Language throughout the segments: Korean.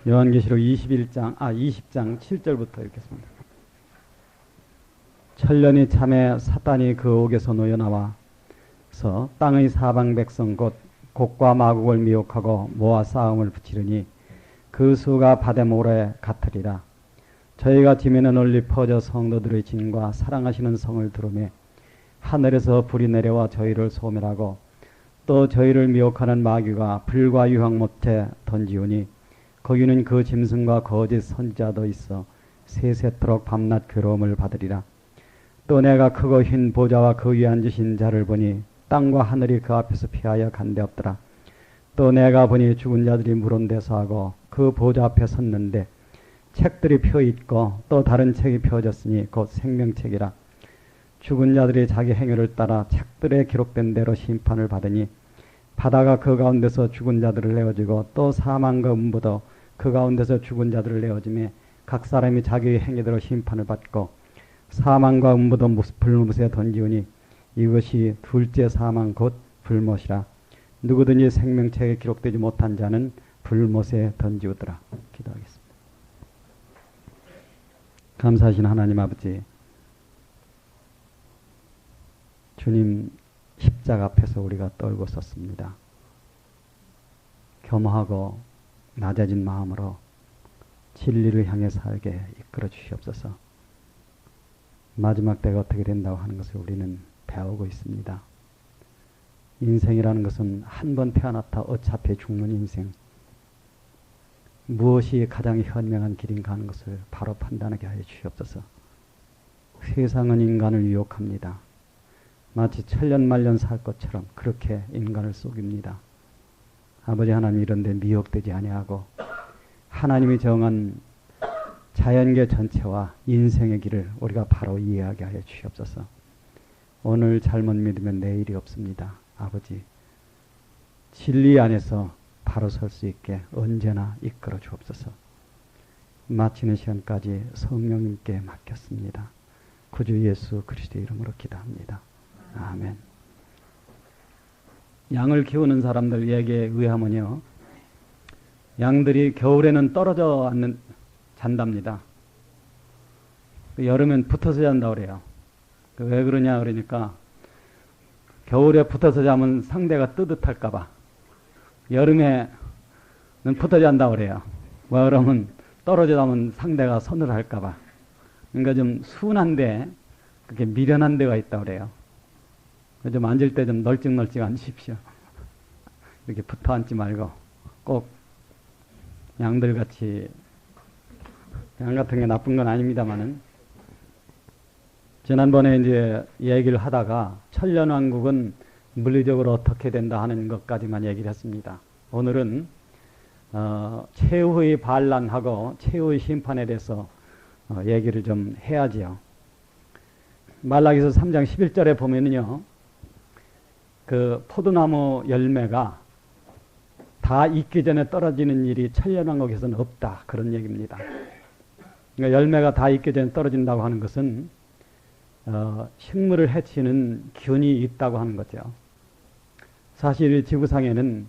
요한계시록 20장 7절부터 읽겠습니다. 천년이 참에 사탄이 그 옥에서 놓여 나와서 땅의 사방 백성 곧 곡과 마곡을 미혹하고 모아 싸움을 붙이려니 그 수가 바다 모래 같으리라. 저희가 지면에 널리 퍼져 성도들의 진과 사랑하시는 성을 들으매 하늘에서 불이 내려와 저희를 소멸하고 또 저희를 미혹하는 마귀가 불과 유황 못에 던지우니 거기는 그 짐승과 거짓 선지자도 있어 세세토록 밤낮 괴로움을 받으리라. 또 내가 크고 흰 보좌와 그 위에 앉으신 자를 보니 땅과 하늘이 그 앞에서 피하여 간데 없더라. 또 내가 보니 죽은 자들이 물은 데서 하고 그 보좌 앞에 섰는데 책들이 펴 있고 또 다른 책이 펴졌으니 곧 생명책이라. 죽은 자들이 자기 행위를 따라 책들에 기록된 대로 심판을 받으니 바다가 그 가운데서 죽은 자들을 내어주고 또 사망과 음부도 그 가운데서 죽은 자들을 내어주며 각 사람이 자기의 행위대로 심판을 받고 사망과 음부도 불못에 던지우니 이것이 둘째 사망 곧 불못이라. 누구든지 생명책에 기록되지 못한 자는 불못에 던지우더라. 기도하겠습니다. 감사하신 하나님 아버지, 주님 십자가 앞에서 우리가 떨고 섰습니다. 겸허하고 낮아진 마음으로 진리를 향해 살게 이끌어 주시옵소서. 마지막 때가 어떻게 된다고 하는 것을 우리는 배우고 있습니다. 인생이라는 것은 한 번 태어났다 어차피 죽는 인생. 무엇이 가장 현명한 길인가 하는 것을 바로 판단하게 하여 주시옵소서. 세상은 인간을 유혹합니다. 마치 천년만년 살 것처럼 그렇게 인간을 속입니다. 아버지 하나님, 이런 데 미혹되지 아니하고 하나님이 정한 자연계 전체와 인생의 길을 우리가 바로 이해하게 하여 주시옵소서. 오늘 잘못 믿으면 내일이 없습니다. 아버지, 진리 안에서 바로 설 수 있게 언제나 이끌어 주옵소서. 마치는 시간까지 성령님께 맡겼습니다. 구주 예수 그리스도의 이름으로 기도합니다. 아멘. 양을 키우는 사람들 얘기에 의하면요, 양들이 겨울에는 떨어져 잔답니다. 여름엔 붙어서 잔다고 그래요. 왜 그러냐 그러니까 겨울에 붙어서 자면 상대가 뜨뜻할까봐, 여름에는 붙어 잔다고 그래요. 왜 그러면 떨어져 자면 상대가 서늘할까봐. 그러니까 좀 순한데 그렇게 미련한 데가 있다고 그래요. 좀 앉을 때 좀 널찍널찍 앉으십시오. 이렇게 붙어 앉지 말고 꼭 양들같이, 양 같은 게 나쁜 건 아닙니다만은, 지난번에 이제 얘기를 하다가 천년왕국은 물리적으로 어떻게 된다 하는 것까지만 얘기를 했습니다. 오늘은 최후의 반란하고 최후의 심판에 대해서 얘기를 좀 해야지요. 말라기서 3장 11절에 보면은요, 그 포도나무 열매가 다 익기 전에 떨어지는 일이 천년왕국에서는 없다, 그런 얘기입니다. 그러니까 열매가 다 익기 전에 떨어진다고 하는 것은 식물을 해치는 균이 있다고 하는 거죠. 사실 이 지구상에는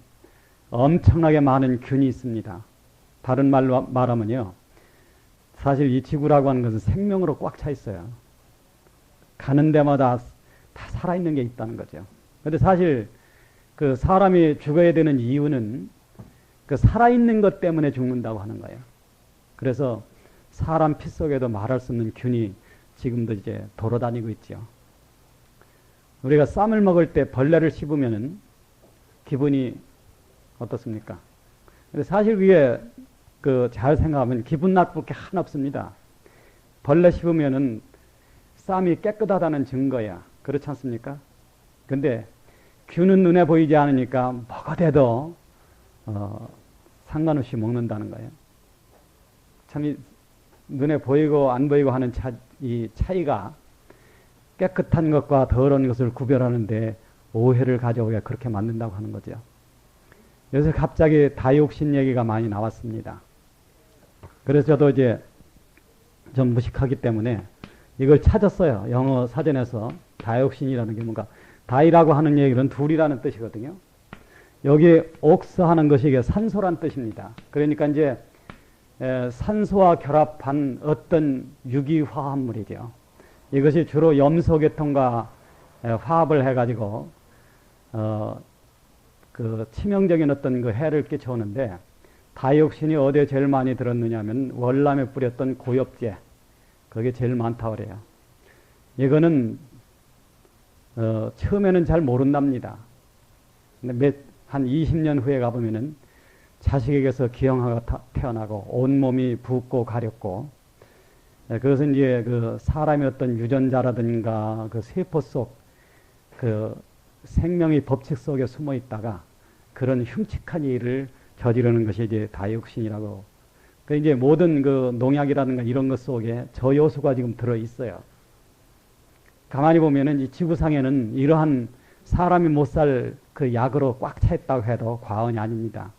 엄청나게 많은 균이 있습니다. 다른 말로 말하면요, 사실 이 지구라고 하는 것은 생명으로 꽉 차 있어요. 가는 데마다 다 살아있는 게 있다는 거죠. 그런데 사실 그 사람이 죽어야 되는 이유는 그 살아있는 것 때문에 죽는다고 하는 거예요. 그래서 사람 피 속에도 말할 수 없는 균이 지금도 이제 돌아다니고 있죠. 우리가 쌈을 먹을 때 벌레를 씹으면 기분이 어떻습니까? 근데 사실 그게 잘 생각하면 기분 나쁠 게 하나 없습니다. 벌레 씹으면은 쌈이 깨끗하다는 증거야. 그렇지 않습니까? 근데 균은 눈에 보이지 않으니까 먹어대도 상관없이 먹는다는 거예요. 참 눈에 보이고 안 보이고 하는 이 차이가 깨끗한 것과 더러운 것을 구별하는데 오해를 가져오게 그렇게 만든다고 하는 거죠. 요새 갑자기 다이옥신 얘기가 많이 나왔습니다. 그래서 저도 이제 좀 무식하기 때문에 이걸 찾았어요. 영어 사전에서 다이옥신이라는 게 뭔가, 다이라고 하는 얘기는 둘이라는 뜻이거든요. 여기 옥스 하는 것이 이게 산소란 뜻입니다. 그러니까 이제 산소와 결합한 어떤 유기화합물이죠. 이것이 주로 염소계통과 화합을 해가지고 그 치명적인 어떤 그 해를 끼쳐오는데, 다이옥신이 어디에 제일 많이 들었느냐면 월남에 뿌렸던 고엽제, 그게 제일 많다고 그래요. 이거는 처음에는 잘 모른답니다. 근데 한 20년 후에 가보면은 자식에게서 기형아가 태어나고 온몸이 붓고 가렵고, 그것은 이제 그 사람의 어떤 유전자라든가 그 세포 속 그 생명의 법칙 속에 숨어 있다가 그런 흉측한 일을 저지르는 것이 이제 다이옥신이라고. 그 이제 모든 그 농약이라든가 이런 것 속에 저 요소가 지금 들어 있어요. 가만히 보면은 이 지구상에는 이러한 사람이 못 살 그 약으로 꽉 차 있다고 해도 과언이 아닙니다.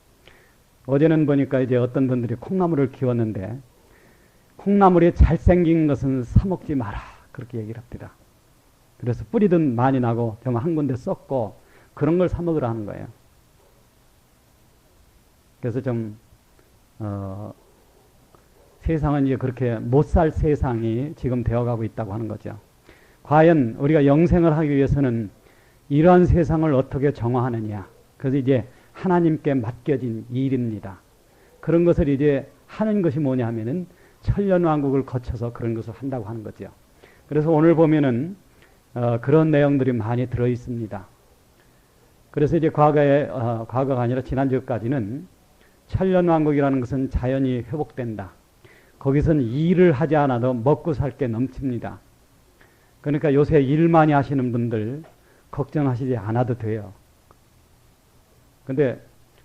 어제는 보니까 이제 어떤 분들이 콩나물을 키웠는데, 콩나물이 잘생긴 것은 사 먹지 마라, 그렇게 얘기를 합니다. 그래서 뿌리든 많이 나고 정말 한 군데 썩고 그런 걸 사 먹으라 하는 거예요. 그래서 좀 세상은 이제 그렇게 못 살 세상이 지금 되어가고 있다고 하는 거죠. 과연 우리가 영생을 하기 위해서는 이러한 세상을 어떻게 정화하느냐, 그래서 이제 하나님께 맡겨진 일입니다. 그런 것을 이제 하는 것이 뭐냐 하면은 천년왕국을 거쳐서 그런 것을 한다고 하는 거죠. 그래서 오늘 보면은 그런 내용들이 많이 들어 있습니다. 그래서 이제 과거가 아니라 지난주까지는 천년왕국이라는 것은 자연이 회복된다. 거기선 일을 하지 않아도 먹고 살 게 넘칩니다. 그러니까 요새 일 많이 하시는 분들 걱정하시지 않아도 돼요. 근데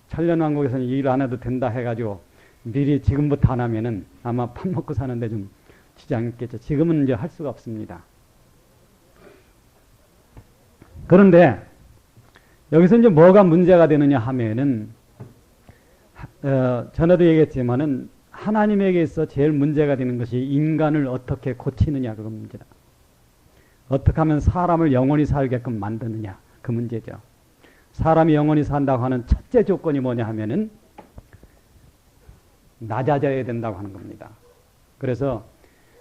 천년왕국에서는 일 안 해도 된다 해가지고 미리 지금부터 안 하면은 아마 밥 먹고 사는데 좀 지장이 있겠죠. 지금은 이제 할 수가 없습니다. 그런데 여기서 이제 뭐가 문제가 되느냐 하면은 전에도 얘기했지만은 하나님에게 있어 제일 문제가 되는 것이 인간을 어떻게 고치느냐, 그 문제다. 어떻게 하면 사람을 영원히 살게끔 만드느냐, 그 문제죠. 사람이 영원히 산다고 하는 첫째 조건이 뭐냐 하면은 낮아져야 된다고 하는 겁니다. 그래서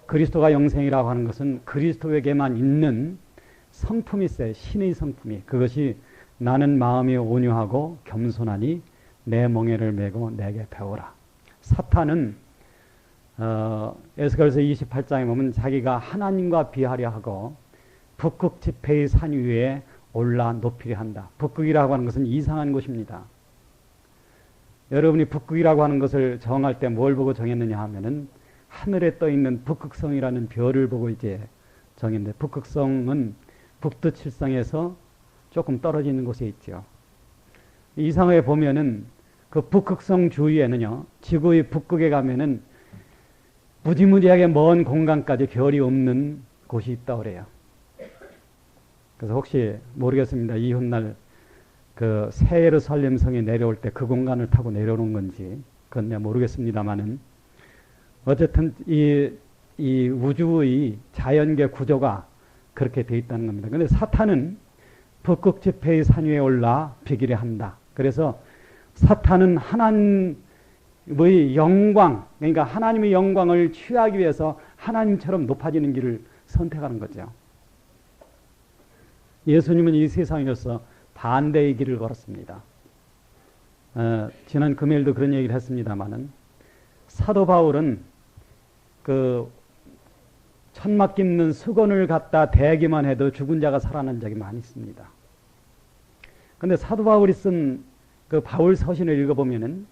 그리스도가 영생이라고 하는 것은 그리스도에게만 있는 성품이 있어요. 신의 성품이. 그것이 나는 마음이 온유하고 겸손하니 내 멍에를 메고 내게 배우라. 사탄은 에스겔서 28장에 보면 자기가 하나님과 비하려 하고 북극 지폐의 산 위에 올라 높이려 한다. 북극이라고 하는 것은 이상한 곳입니다. 여러분이 북극이라고 하는 것을 정할 때 뭘 보고 정했느냐 하면은 하늘에 떠 있는 북극성이라는 별을 보고 이제 정했는데, 북극성은 북두칠성에서 조금 떨어져 있는 곳에 있죠. 이상하게 보면은 그 북극성 주위에는요, 지구의 북극에 가면은 무지무지하게 먼 공간까지 별이 없는 곳이 있다고 그래요. 그래서 혹시 모르겠습니다. 이 훗날 그 새 예루살렘 성에 내려올 때 그 공간을 타고 내려오는 건지 그건 내가 모르겠습니다만은, 어쨌든 이 우주의 자연계 구조가 그렇게 돼 있다는 겁니다. 그런데 사탄은 북극 지폐의 산 위에 올라 비기려 한다. 그래서 사탄은 하나님의 영광, 그러니까 하나님의 영광을 취하기 위해서 하나님처럼 높아지는 길을 선택하는 거죠. 예수님은 이 세상에서 반대의 길을 걸었습니다. 지난 금요일도 그런 얘기를 했습니다마는, 사도 바울은 그 천막 깁는 수건을 갖다 대기만 해도 죽은 자가 살아난 적이 많이 있습니다. 그런데 사도 바울이 쓴 그 바울 서신을 읽어보면은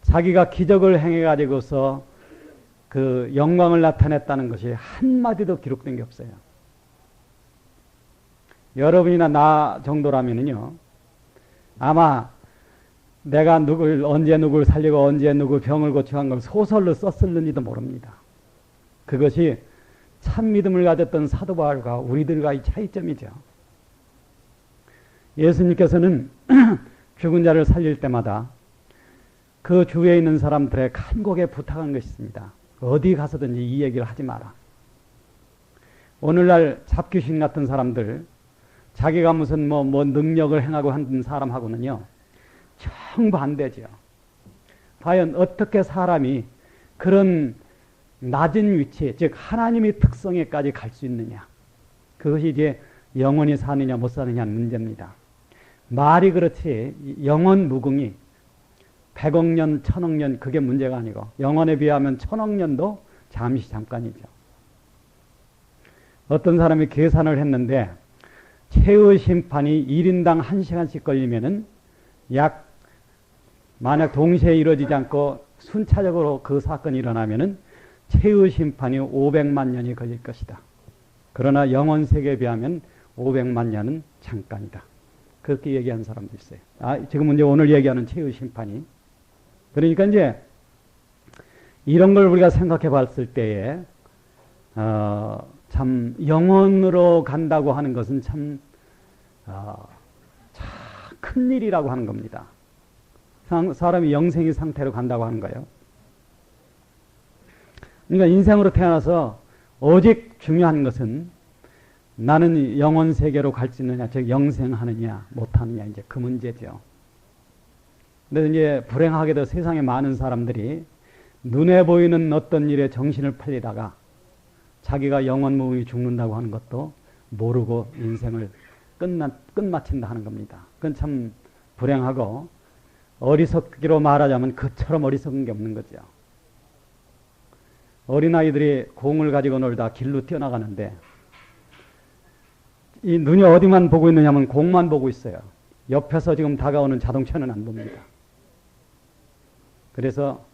자기가 기적을 행해가지고서 그 영광을 나타냈다는 것이 한마디도 기록된 게 없어요. 여러분이나 나 정도라면은요, 아마 내가 언제 누굴 살리고 언제 누구 병을 고쳐간 걸 소설로 썼을는지도 모릅니다. 그것이 참 믿음을 가졌던 사도 바울과 우리들과의 차이점이죠. 예수님께서는 죽은 자를 살릴 때마다 그 주위에 있는 사람들의 간곡에 부탁한 것이 있습니다. 어디 가서든지 이 얘기를 하지 마라. 오늘날 잡귀신 같은 사람들, 자기가 무슨 뭐 능력을 행하고 하는 사람하고는요, 정반대죠. 과연 어떻게 사람이 그런 낮은 위치, 즉 하나님의 특성에까지 갈 수 있느냐. 그것이 이제 영원히 사느냐 못 사느냐는 문제입니다. 말이 그렇지 영원 무궁이 100억 년, 1000억 년 그게 문제가 아니고 영원에 비하면 1000억 년도 잠깐이죠. 어떤 사람이 계산을 했는데 최후 심판이 1인당 1시간씩 걸리면은 만약 동시에 이루어지지 않고 순차적으로 그 사건이 일어나면은 최후 심판이 500만 년이 걸릴 것이다. 그러나 영원 세계에 비하면 500만 년은 잠깐이다. 그렇게 얘기하는 사람도 있어요. 지금 이제 오늘 얘기하는 최후 심판이. 그러니까 이제 이런 걸 우리가 생각해 봤을 때에 참 영원으로 간다고 하는 것은 참 큰 일이라고 하는 겁니다. 사람이 영생의 상태로 간다고 하는 거예요. 그러니까 인생으로 태어나서 오직 중요한 것은 나는 영원 세계로 갈 수 있느냐, 즉 영생하느냐 못하느냐 이제 그 문제죠. 근데 이제 불행하게도 세상에 많은 사람들이 눈에 보이는 어떤 일에 정신을 팔리다가 자기가 영원무궁히 죽는다고 하는 것도 모르고 인생을 끝마친다 하는 겁니다. 그건 참 불행하고 어리석기로 말하자면 그처럼 어리석은 게 없는 거죠. 어린아이들이 공을 가지고 놀다 길로 뛰어나가는데 이 눈이 어디만 보고 있느냐면 공만 보고 있어요. 옆에서 지금 다가오는 자동차는 안 봅니다. 그래서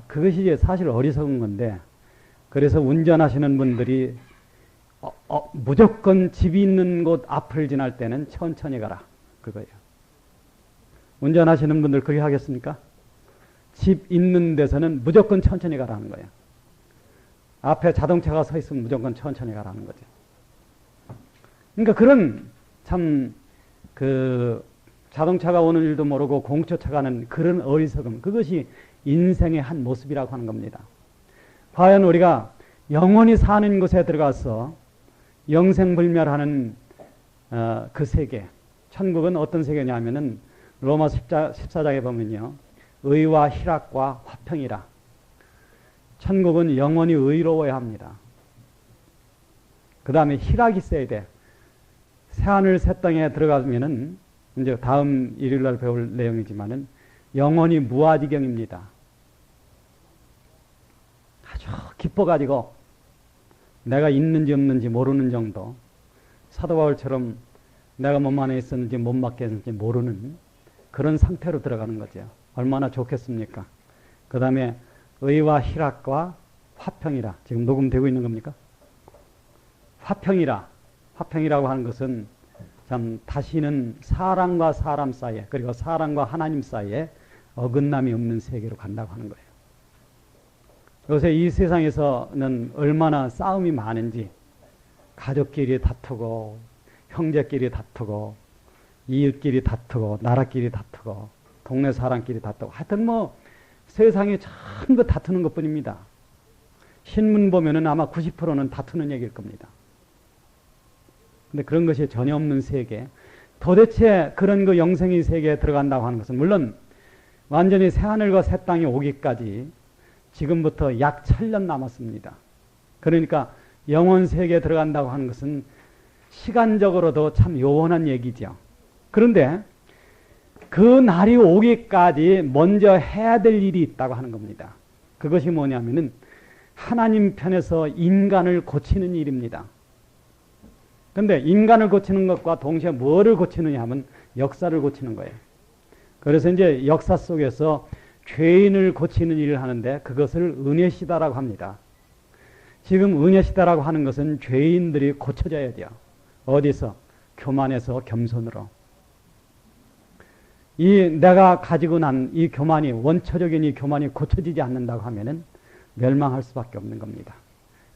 그것이 이제 사실 어리석은 건데 그래서 운전하시는 분들이 무조건 집이 있는 곳 앞을 지날 때는 천천히 가라. 그거예요. 운전하시는 분들 그렇게 하겠습니까? 집 있는 데서는 무조건 천천히 가라는 거예요. 앞에 자동차가 서 있으면 무조건 천천히 가라는 거죠. 그러니까 그런 참 자동차가 오는 일도 모르고 공 쫓아가는 그런 어리석음, 그것이 인생의 한 모습이라고 하는 겁니다. 과연 우리가 영원히 사는 곳에 들어가서 영생불멸하는 그 세계, 천국은 어떤 세계냐면은 로마서 14장에 보면요, 의와 희락과 화평이라. 천국은 영원히 의로워야 합니다. 그 다음에 희락이 있어야 돼. 새하늘 새 땅에 들어가면은 이제 다음 일요일날 배울 내용이지만은 영원히 무아지경입니다. 아주 기뻐가지고 내가 있는지 없는지 모르는 정도, 사도 바울처럼 내가 몸 안에 있었는지 몸 밖에 있었는지 모르는 그런 상태로 들어가는 거죠. 얼마나 좋겠습니까? 그 다음에 의와 희락과 화평이라. 지금 녹음되고 있는 겁니까? 화평이라. 화평이라고 하는 것은 참 다시는 사람과 사람 사이에, 그리고 사람과 하나님 사이에 어긋남이 없는 세계로 간다고 하는 거예요. 요새 이 세상에서는 얼마나 싸움이 많은지, 가족끼리 다투고 형제끼리 다투고 이웃끼리 다투고 나라끼리 다투고 동네 사람끼리 다투고, 하여튼 뭐 세상에 전부 다투는 것뿐입니다. 신문 보면은 아마 90%는 다투는 얘기일 겁니다. 근데 그런 것이 전혀 없는 세계, 도대체 그런 그 영생의 세계에 들어간다고 하는 것은 물론 완전히 새하늘과 새 땅이 오기까지 지금부터 약 1000년 남았습니다. 그러니까 영원 세계에 들어간다고 하는 것은 시간적으로도 참 요원한 얘기죠. 그런데 그 날이 오기까지 먼저 해야 될 일이 있다고 하는 겁니다. 그것이 뭐냐면은 하나님 편에서 인간을 고치는 일입니다. 그런데 인간을 고치는 것과 동시에 뭐를 고치느냐 하면 역사를 고치는 거예요. 그래서 이제 역사 속에서 죄인을 고치는 일을 하는데 그것을 은혜시다라고 합니다. 지금 은혜시다라고 하는 것은 죄인들이 고쳐져야 돼요. 어디서? 교만에서 겸손으로. 내가 가지고 난 이 교만이, 원초적인 이 교만이 고쳐지지 않는다고 하면은 멸망할 수밖에 없는 겁니다.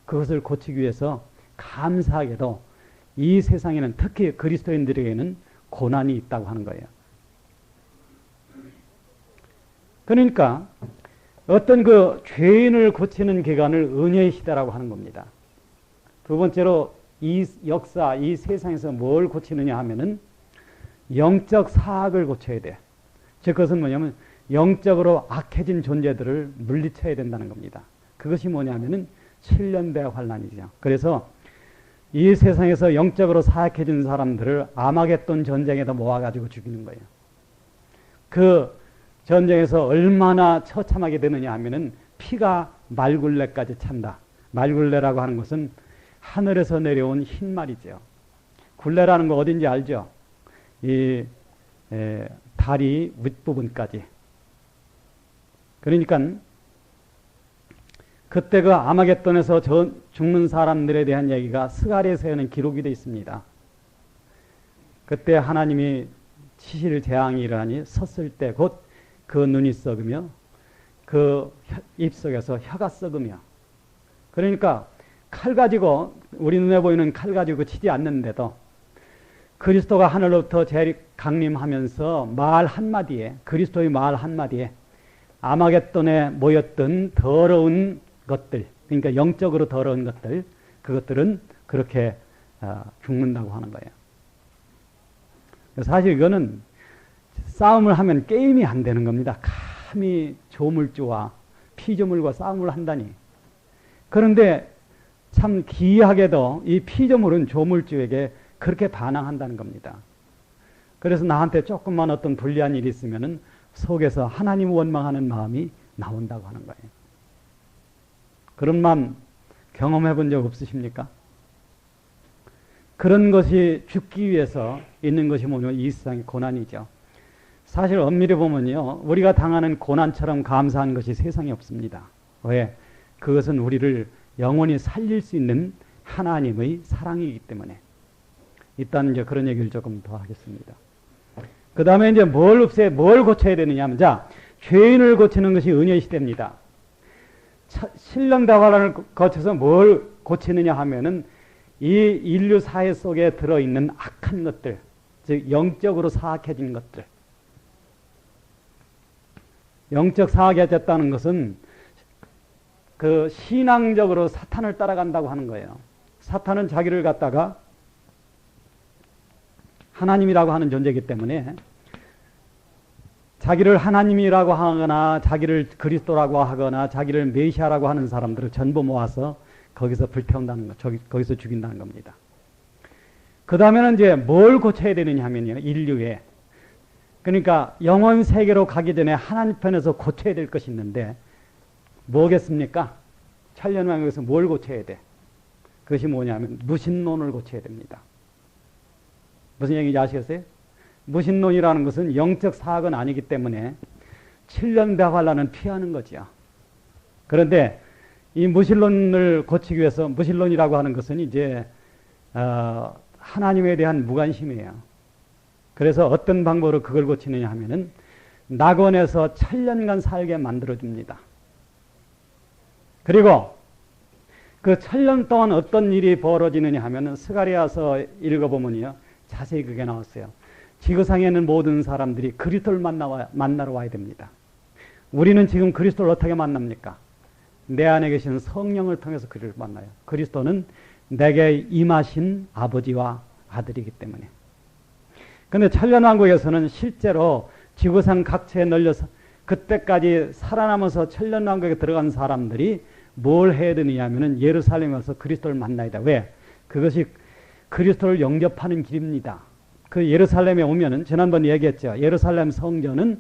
그것을 고치기 위해서 감사하게도 이 세상에는, 특히 그리스도인들에게는 고난이 있다고 하는 거예요. 그러니까 어떤 그 죄인을 고치는 기간을 은혜의 시대라고 하는 겁니다. 두 번째로 이 역사, 이 세상에서 뭘 고치느냐 하면은 영적 사악을 고쳐야 돼. 즉 그것은 뭐냐면 영적으로 악해진 존재들을 물리쳐야 된다는 겁니다. 그것이 뭐냐면은 7년대 환란이죠. 그래서 이 세상에서 영적으로 사악해진 사람들을 아마겟돈 전쟁에다 모아가지고 죽이는 거예요. 그 전쟁에서 얼마나 처참하게 되느냐 하면은 피가 말굴레까지 찬다. 말굴레라고 하는 것은 하늘에서 내려온 흰 말이죠. 굴레라는 거 어딘지 알죠? 이 다리 윗부분까지. 그러니까 그때 그 아마겟돈에서 죽는 사람들에 대한 얘기가 스가랴서에는 기록이 되어 있습니다. 그때 하나님이 치실 재앙이 일어나니 섰을 때 곧 그 눈이 썩으며 그 입속에서 혀가 썩으며, 그러니까 칼 가지고, 우리 눈에 보이는 칼 가지고 치지 않는데도 그리스도가 하늘로부터 강림하면서 말 한마디에, 그리스도의 말 한마디에 아마겟돈에 모였던 더러운 것들, 그러니까 영적으로 더러운 것들, 그것들은 그렇게 죽는다고 하는 거예요. 사실 이거는 싸움을 하면 게임이 안 되는 겁니다. 감히 조물주와 피조물과 싸움을 한다니. 그런데 참 기이하게도 이 피조물은 조물주에게 그렇게 반항한다는 겁니다. 그래서 나한테 조금만 어떤 불리한 일이 있으면은 속에서 하나님 원망하는 마음이 나온다고 하는 거예요. 그런 마음 경험해 본 적 없으십니까? 그런 것이 죽기 위해서 있는 것이 뭐냐면 이 세상의 고난이죠. 사실 엄밀히 보면요, 우리가 당하는 고난처럼 감사한 것이 세상에 없습니다. 왜? 그것은 우리를 영원히 살릴 수 있는 하나님의 사랑이기 때문에. 일단 이제 그런 얘기를 조금 더 하겠습니다. 그 다음에 이제 뭘 고쳐야 되느냐 하면, 자, 죄인을 고치는 것이 은혜의 시대입니다. 신령다화란을 거쳐서 뭘 고치느냐 하면은 이 인류 사회 속에 들어있는 악한 것들, 즉 영적으로 사악해진 것들. 영적 사악해졌다는 것은 그 신앙적으로 사탄을 따라간다고 하는 거예요. 사탄은 자기를 갖다가 하나님이라고 하는 존재이기 때문에 자기를 하나님이라고 하거나 자기를 그리스도라고 하거나 자기를 메시아라고 하는 사람들을 전부 모아서 거기서 불태운다는 거, 거기서 죽인다는 겁니다. 그 다음에는 이제 뭘 고쳐야 되느냐 하면요, 인류에. 그러니까 영원 세계로 가기 전에 하나님 편에서 고쳐야 될 것이 있는데 뭐겠습니까? 천년왕국에서 뭘 고쳐야 돼? 그것이 뭐냐면 무신론을 고쳐야 됩니다. 무슨 얘기인지 아시겠어요? 무신론이라는 것은 영적 사악은 아니기 때문에 7년대환란은 피하는 거죠. 그런데 이 무신론을 고치기 위해서, 무신론이라고 하는 것은 이제 하나님에 대한 무관심이에요. 그래서 어떤 방법으로 그걸 고치느냐 하면은 낙원에서 1000년간 살게 만들어줍니다. 그리고 그 1000년 동안 어떤 일이 벌어지느냐 하면은 스가랴서 읽어보면요, 자세히 그게 나왔어요. 지구상에 있는 모든 사람들이 그리스도를 만나러 와야 됩니다. 우리는 지금 그리스도를 어떻게 만납니까? 내 안에 계신 성령을 통해서 그를 만나요. 그리스도는 내게 임하신 아버지와 아들이기 때문에. 그런데 천년왕국에서는 실제로 지구상 각처에 널려서 그때까지 살아남아서 천년왕국에 들어간 사람들이 뭘 해야 되느냐 하면은 예루살렘에 와서 그리스도를 만나야 돼. 왜? 그것이 그리스도를 영접하는 길입니다. 그 예루살렘에 오면은, 지난번 얘기했죠. 예루살렘 성전은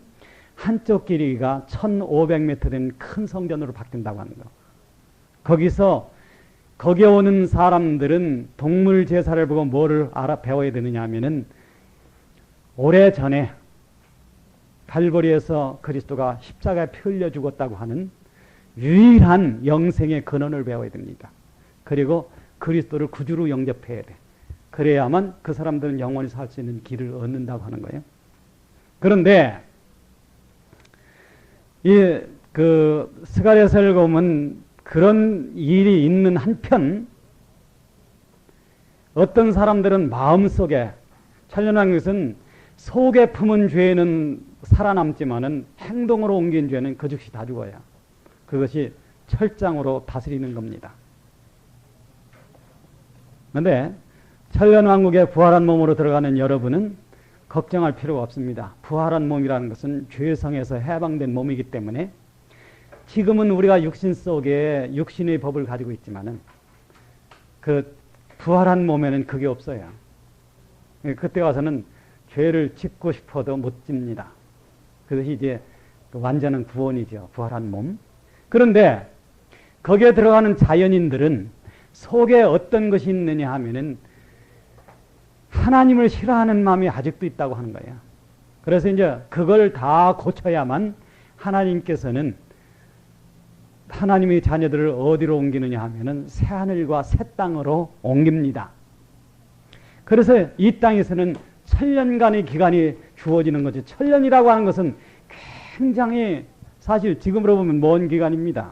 한쪽 길이가 1500m 된 큰 성전으로 바뀐다고 하는 거. 거기에 오는 사람들은 동물 제사를 보고 뭐를 배워야 되느냐 하면은 오래전에 갈보리에서 그리스도가 십자가에 피 흘려 죽었다고 하는 유일한 영생의 근원을 배워야 됩니다. 그리고 그리스도를 구주로 영접해야 돼. 그래야만 그 사람들은 영원히 살 수 있는 길을 얻는다고 하는 거예요. 그런데 스가랴서를 보면 그런 일이 있는 한편 어떤 사람들은 마음속에, 천년왕국은 속에 품은 죄는 살아남지만은 행동으로 옮긴 죄는 그 즉시 다 죽어요. 그것이 철장으로 다스리는 겁니다. 그런데 천년왕국에 부활한 몸으로 들어가는 여러분은 걱정할 필요가 없습니다. 부활한 몸이라는 것은 죄성에서 해방된 몸이기 때문에 지금은 우리가 육신 속에 육신의 법을 가지고 있지만은 그 부활한 몸에는 그게 없어요. 그때 와서는 죄를 짓고 싶어도 못 집니다. 그것이 이제 완전한 구원이죠. 부활한 몸. 그런데 거기에 들어가는 자연인들은 속에 어떤 것이 있느냐 하면은 하나님을 싫어하는 마음이 아직도 있다고 하는 거예요. 그래서 이제 그걸 다 고쳐야만 하나님께서는 하나님의 자녀들을 어디로 옮기느냐 하면은 새하늘과 새 땅으로 옮깁니다. 그래서 이 땅에서는 천년간의 기간이 주어지는 거죠. 천년이라고 하는 것은 굉장히 사실 지금으로 보면 먼 기간입니다.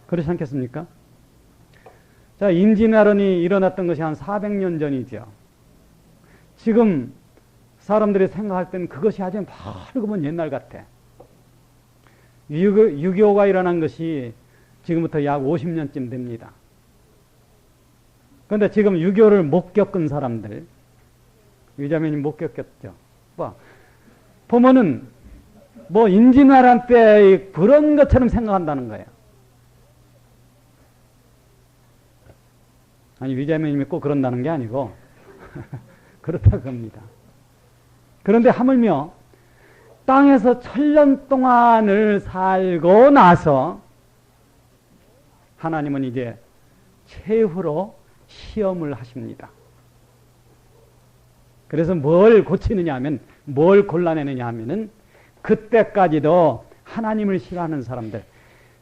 그렇지 않겠습니까? 자, 임진왜란이 일어났던 것이 한 400년 전이죠. 지금 사람들이 생각할 때는 그것이 아주 바로 먼 옛날 같아. 6.25가 일어난 것이 지금부터 약 50년쯤 됩니다. 그런데 지금 6.25를 못 겪은 사람들, 유자매님 못 겪었죠. 보면은 뭐 임진왜란 때 그런 것처럼 생각한다는 거예요. 아니, 위자매님이 꼭 그런다는 게 아니고 그렇다고 합니다. 그런데 하물며 땅에서 천년 동안을 살고 나서 하나님은 이제 최후로 시험을 하십니다. 그래서 뭘 고치느냐 하면, 뭘 골라내느냐 하면은 그때까지도 하나님을 싫어하는 사람들,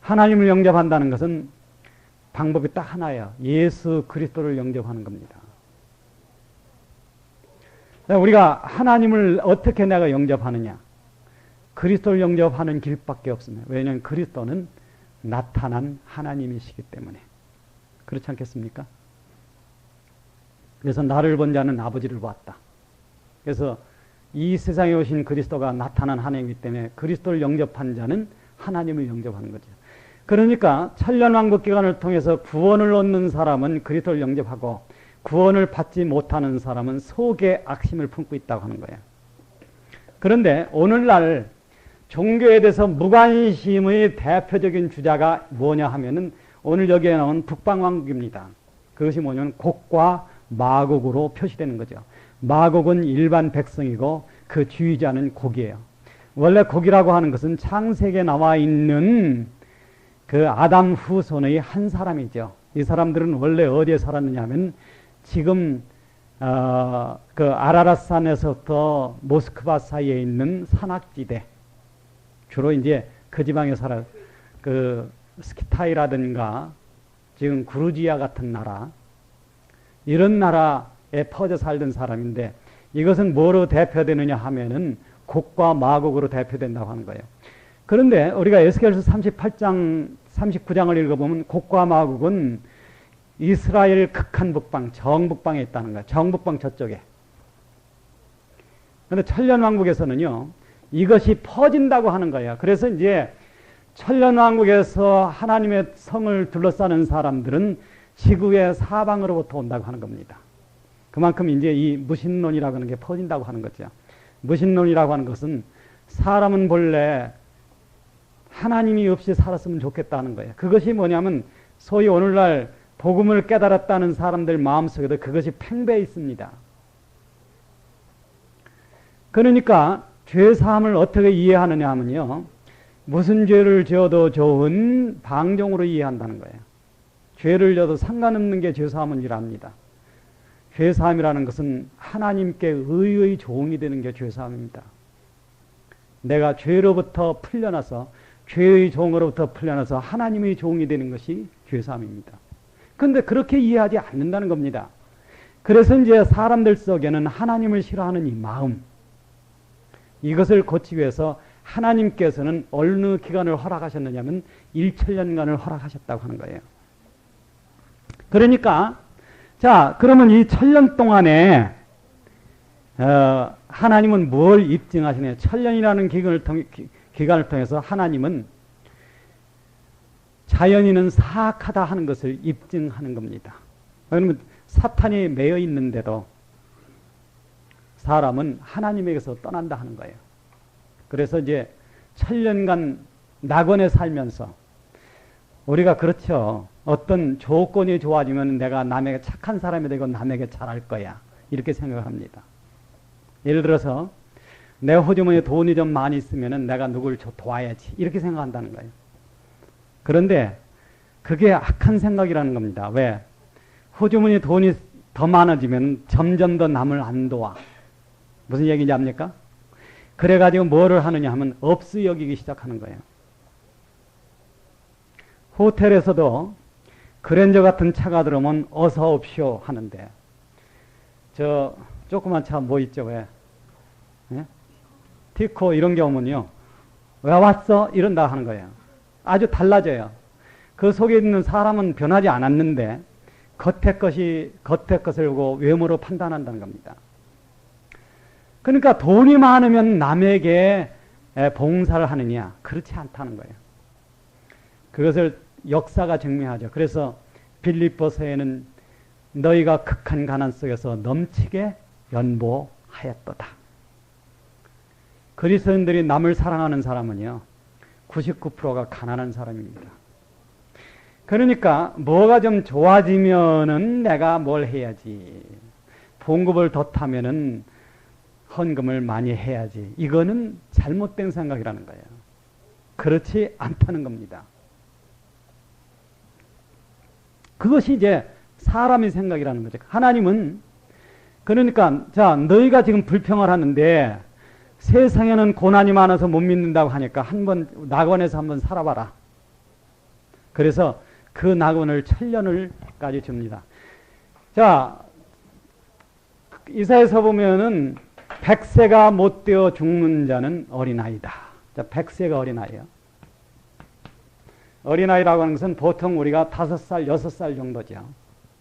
하나님을 영접한다는 것은 방법이 딱 하나예요. 예수 그리스도를 영접하는 겁니다. 우리가 하나님을 어떻게 내가 영접하느냐? 그리스도를 영접하는 길밖에 없습니다. 왜냐하면 그리스도는 나타난 하나님이시기 때문에. 그렇지 않겠습니까? 그래서 나를 본 자는 아버지를 보았다. 그래서 이 세상에 오신 그리스도가 나타난 하나님이기 때문에 그리스도를 영접한 자는 하나님을 영접하는 거죠. 그러니까 천년왕국 기간을 통해서 구원을 얻는 사람은 그리스도를 영접하고 구원을 받지 못하는 사람은 속에 악심을 품고 있다고 하는 거예요. 그런데 오늘날 종교에 대해서 무관심의 대표적인 주자가 뭐냐 하면은 오늘 여기에 나온 북방왕국입니다. 그것이 뭐냐면 곡과 마곡으로 표시되는 거죠. 마곡은 일반 백성이고 그 주의자는 곡이에요. 원래 곡이라고 하는 것은 창세기에 나와 있는 그 아담 후손의 한 사람이죠. 이 사람들은 원래 어디에 살았느냐 하면 지금 그 아라랏산에서부터 모스크바 사이에 있는 산악지대, 주로 이제 그 지방에 살아, 그 스키타이라든가 지금 그루지아 같은 나라, 이런 나라에 퍼져 살던 사람인데 이것은 뭐로 대표되느냐 하면은 곡과 마곡으로 대표된다고 하는 거예요. 그런데 우리가 에스겔서 38장, 39장을 읽어보면 곡과 마곡은 이스라엘 극한 북방, 정북방에 있다는 거예요. 정북방 저쪽에. 그런데 천년왕국에서는요, 이것이 퍼진다고 하는 거예요. 그래서 이제 천년왕국에서 하나님의 성을 둘러싸는 사람들은 지구의 사방으로부터 온다고 하는 겁니다. 그만큼 이제 이 무신론이라고 하는 게 퍼진다고 하는 거죠. 무신론이라고 하는 것은 사람은 본래 하나님이 없이 살았으면 좋겠다는 거예요. 그것이 뭐냐면 소위 오늘날 복음을 깨달았다는 사람들 마음속에도 그것이 팽배해 있습니다. 그러니까 죄사함을 어떻게 이해하느냐 하면요, 무슨 죄를 지어도 좋은 방종으로 이해한다는 거예요. 죄를 져도 상관없는 게 죄사함은 줄 압니다. 죄사함이라는 것은 하나님께 의의 종이 되는 게 죄사함입니다. 내가 죄로부터 풀려나서, 죄의 종으로부터 풀려나서 하나님의 종이 되는 것이 죄사함입니다. 그런데 그렇게 이해하지 않는다는 겁니다. 그래서 이제 사람들 속에는 하나님을 싫어하는 이 마음, 이것을 고치기 위해서 하나님께서는 어느 기간을 허락하셨느냐면 1천년간을 허락하셨다고 하는 거예요. 그러니까 자, 그러면 이 천년 동안에 하나님은 뭘 입증하시냐? 천년이라는 기간을 통해서 하나님은 자연인은 사악하다 하는 것을 입증하는 겁니다. 그러면 사탄이 매여 있는데도 사람은 하나님에게서 떠난다 하는 거예요. 그래서 이제 천년간 낙원에 살면서 우리가 그렇죠. 어떤 조건이 좋아지면 내가 남에게 착한 사람이 되고 남에게 잘할 거야. 이렇게 생각을 합니다. 예를 들어서 내 호주머니에 돈이 좀 많이 있으면 내가 누굴 도와야지. 이렇게 생각한다는 거예요. 그런데 그게 악한 생각이라는 겁니다. 왜? 호주머니에 돈이 더 많아지면 점점 더 남을 안 도와. 무슨 얘기인지 압니까? 그래가지고 뭐를 하느냐 하면 업수 여기기 시작하는 거예요. 호텔에서도 그랜저 같은 차가 들어오면 어서 옵쇼 하는데 저 조그만 차 뭐 있죠? 왜? 예? 티코 이런 게 오면요. 왜 왔어? 이런다 하는 거예요. 아주 달라져요. 그 속에 있는 사람은 변하지 않았는데 겉의 것을 보고 외모로 판단한다는 겁니다. 그러니까 돈이 많으면 남에게 봉사를 하느냐? 그렇지 않다는 거예요. 그것을 역사가 증명하죠. 그래서 빌립보서에는 너희가 극한 가난 속에서 넘치게 연보하였도다. 그리스도인들이 남을 사랑하는 사람은요. 99%가 가난한 사람입니다. 그러니까 뭐가 좀 좋아지면은 내가 뭘 해야지. 봉급을 더 타면은 헌금을 많이 해야지. 이거는 잘못된 생각이라는 거예요. 그렇지 않다는 겁니다. 그것이 이제 사람의 생각이라는 거죠. 하나님은 그러니까 자 너희가 지금 불평을 하는데 세상에는 고난이 많아서 못 믿는다고 하니까 한번 낙원에서 한번 살아봐라. 그래서 그 낙원을 1000년을까지 줍니다. 자 이사야서 보면은 100세가 못 되어 죽는 자는 어린아이다. 자 100세가 어린아이예요. 어린아이라고 하는 것은 보통 우리가 5살, 6살 정도죠.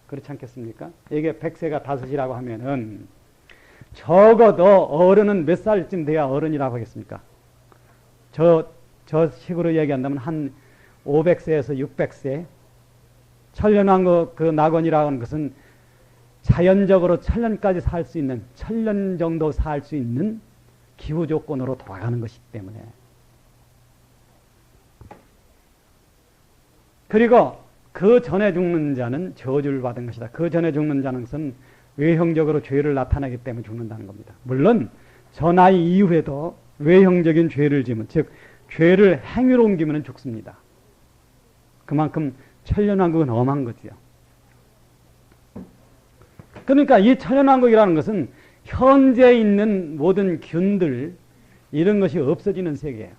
그렇지 않겠습니까? 이게 100세가 5이라고 하면은 적어도 어른은 몇 살쯤 돼야 어른이라고 하겠습니까? 저 식으로 얘기한다면 한 500세에서 600세. 천년왕국 그 낙원이라고 하는 것은 자연적으로 1000년까지 살 수 있는, 1000년 정도 살 수 있는 기후 조건으로 돌아가는 것이기 때문에. 그리고 그 전에 죽는 자는 저주를 받은 것이다. 그 전에 죽는 자는 것은 외형적으로 죄를 나타내기 때문에 죽는다는 겁니다. 물론 저 나이 이후에도 외형적인 죄를 지으면, 즉 죄를 행위로 옮기면 죽습니다. 그만큼 천년왕국은 엄한 거지요. 그러니까 이 천년왕국이라는 것은 현재 있는 모든 균들 이런 것이 없어지는 세계예요.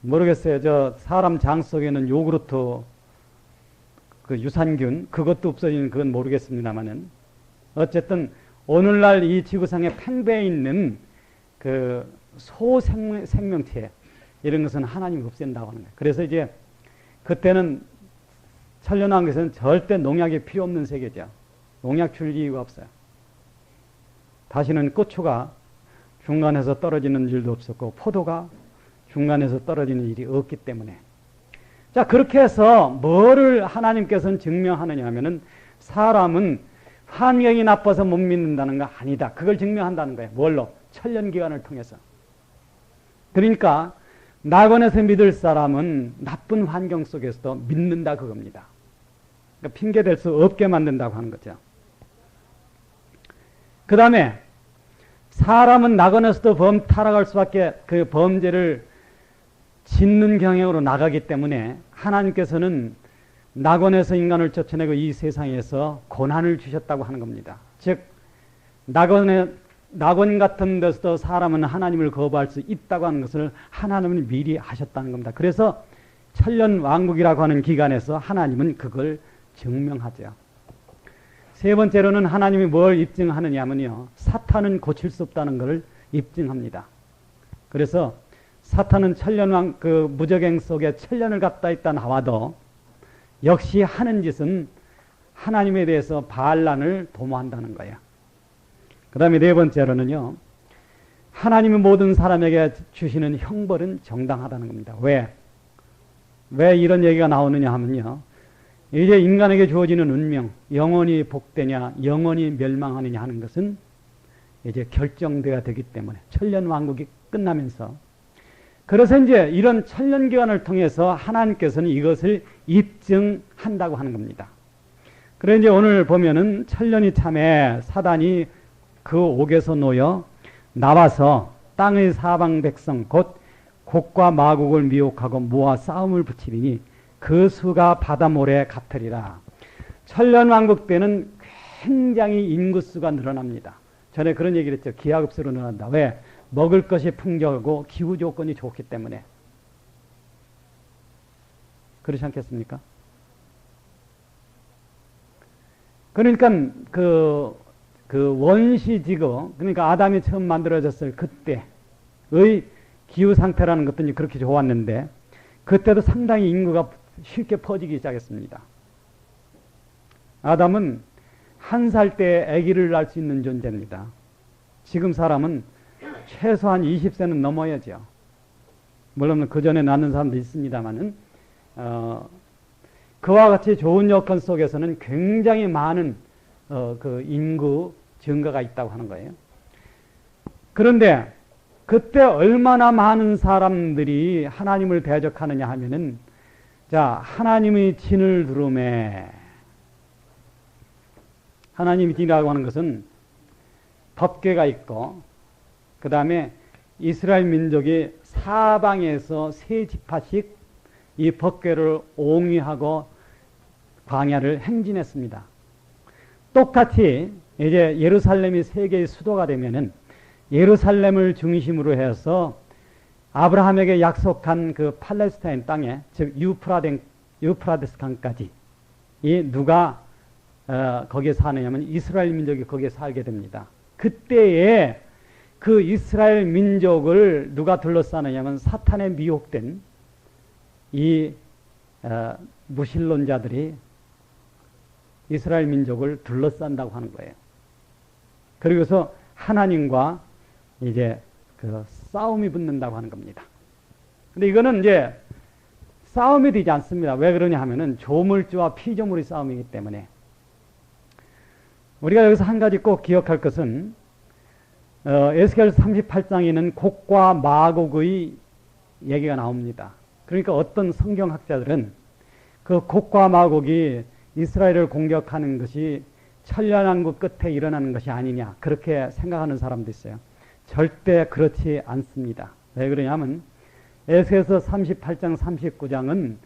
모르겠어요. 저 사람 장 속에는 요구르트 그 유산균 그것도 없어지는 그건 모르겠습니다만은 어쨌든 오늘날 이 지구상에 팽배해 있는 그 소생명체 이런 것은 하나님이 없앤다고 하는 거예요. 그래서 이제 그때는 천년왕국에서는 절대 농약이 필요 없는 세계죠. 농약 줄 이유가 없어요. 다시는 고추가 중간에서 떨어지는 일도 없었고 포도가 중간에서 떨어지는 일이 없기 때문에. 자, 그렇게 해서 뭐를 하나님께서는 증명하느냐 하면은 사람은 환경이 나빠서 못 믿는다는 거 아니다. 그걸 증명한다는 거예요. 뭘로? 천년기간을 통해서. 그러니까 낙원에서 믿을 사람은 나쁜 환경 속에서도 믿는다 그겁니다. 그러니까 핑계댈 수 없게 만든다고 하는 거죠. 그 다음에 사람은 낙원에서도 타락할 수밖에 그 범죄를 짓는 경향으로 나가기 때문에 하나님께서는 낙원에서 인간을 쫓아내고 이 세상에서 고난을 주셨다고 하는 겁니다. 즉 낙원 같은 데서도 사람은 하나님을 거부할 수 있다고 하는 것을 하나님은 미리 하셨다는 겁니다. 그래서 천년왕국이라고 하는 기간에서 하나님은 그걸 증명하죠. 세 번째로는 하나님이 뭘 입증하느냐면요. 사탄은 고칠 수 없다는 것을 입증합니다. 그래서 사탄은 그 무적행 속에 1000년을 갔다 있다 나와도 역시 하는 짓은 하나님에 대해서 반란을 도모한다는 거예요. 그 다음에 네 번째로는요. 하나님이 모든 사람에게 주시는 형벌은 정당하다는 겁니다. 왜 이런 얘기가 나오느냐 하면요. 이제 인간에게 주어지는 운명, 영원히 복되냐 영원히 멸망하느냐 하는 것은 이제 결정돼야 되기 때문에 천년 왕국이 끝나면서 그래서 이제 이런 천년 기간을 통해서 하나님께서는 이것을 입증한다고 하는 겁니다. 그래 이제 오늘 보면은 천년이 참에 사단이 그 옥에서 놓여 나와서 땅의 사방 백성 곧 곡과 마곡을 미혹하고 모아 싸움을 붙이리니 그 수가 바다 모래 같으리라. 천년 왕국 때는 굉장히 인구수가 늘어납니다. 전에 그런 얘기를 했죠. 기하급수로 늘어난다. 왜? 먹을 것이 풍족하고 기후 조건이 좋기 때문에. 그렇지 않겠습니까? 그러니까 그 원시지구, 그러니까 아담이 처음 만들어졌을 그때의 기후 상태라는 것도 그렇게 좋았는데 그때도 상당히 인구가 쉽게 퍼지기 시작했습니다. 아담은 1살 때 아기를 낳을 수 있는 존재입니다. 지금 사람은 최소한 20세는 넘어야죠. 물론 그 전에 낳는 사람도 있습니다만은 그와 같이 좋은 여건 속에서는 굉장히 많은 그 인구 증가가 있다고 하는 거예요. 그런데 그때 얼마나 많은 사람들이 하나님을 대적하느냐 하면은 자, 하나님의 진을 두름에 하나님의 진이라고 하는 것은 법궤가 있고 그 다음에 이스라엘 민족이 사방에서 세 지파씩 이 법궤를 옹위하고 광야를 행진했습니다. 똑같이 이제 예루살렘이 세계의 수도가 되면은 예루살렘을 중심으로 해서 아브라함에게 약속한 그 팔레스타인 땅에 즉 유프라데스 강까지 이 누가 거기에 사느냐면 이스라엘 민족이 거기에 살게 됩니다. 그때에 그 이스라엘 민족을 누가 둘러싸느냐면 사탄에 미혹된 이 무신론자들이 이스라엘 민족을 둘러싼다고 하는 거예요. 그리고서 하나님과 이제 그 싸움이 붙는다고 하는 겁니다. 근데 이거는 이제 싸움이 되지 않습니다. 왜 그러냐 하면은 조물주와 피조물의 싸움이기 때문에. 우리가 여기서 한 가지 꼭 기억할 것은 에스겔 38장에 있는 곡과 마곡의 얘기가 나옵니다. 그러니까 어떤 성경학자들은 그 곡과 마곡이 이스라엘을 공격하는 것이 천년왕국 끝에 일어나는 것이 아니냐 그렇게 생각하는 사람도 있어요. 절대 그렇지 않습니다. 왜 그러냐면 에스겔서 38장 39장은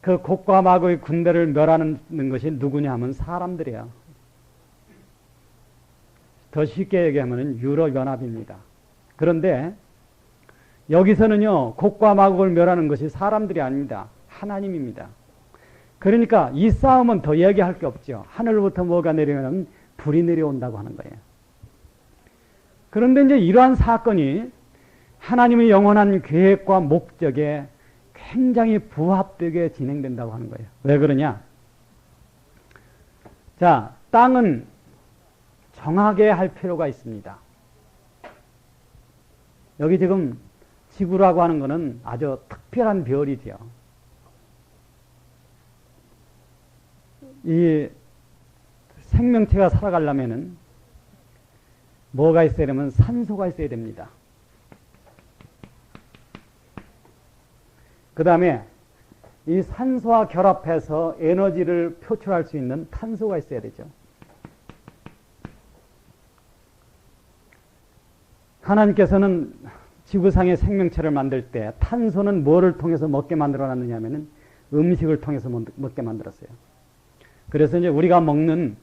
그 곡과 마곡의 군대를 멸하는 것이 누구냐 하면 사람들이에요. 더 쉽게 얘기하면 유럽연합입니다. 그런데 여기서는요 곡과 마곡을 멸하는 것이 사람들이 아닙니다. 하나님입니다. 그러니까 이 싸움은 더 얘기할 게 없죠. 하늘부터 뭐가 내려오면 불이 내려온다고 하는 거예요. 그런데 이제 이러한 사건이 하나님의 영원한 계획과 목적에 굉장히 부합되게 진행된다고 하는 거예요. 왜 그러냐? 자, 땅은 정하게 할 필요가 있습니다. 여기 지금 지구라고 하는 것은 아주 특별한 별이죠. 이 생명체가 살아가려면은 뭐가 있어야 되면 산소가 있어야 됩니다. 그 다음에 이 산소와 결합해서 에너지를 표출할 수 있는 탄소가 있어야 되죠. 하나님께서는 지구상의 생명체를 만들 때 탄소는 뭐를 통해서 먹게 만들어 놨느냐 하면은 음식을 통해서 먹게 만들었어요. 그래서 이제 우리가 먹는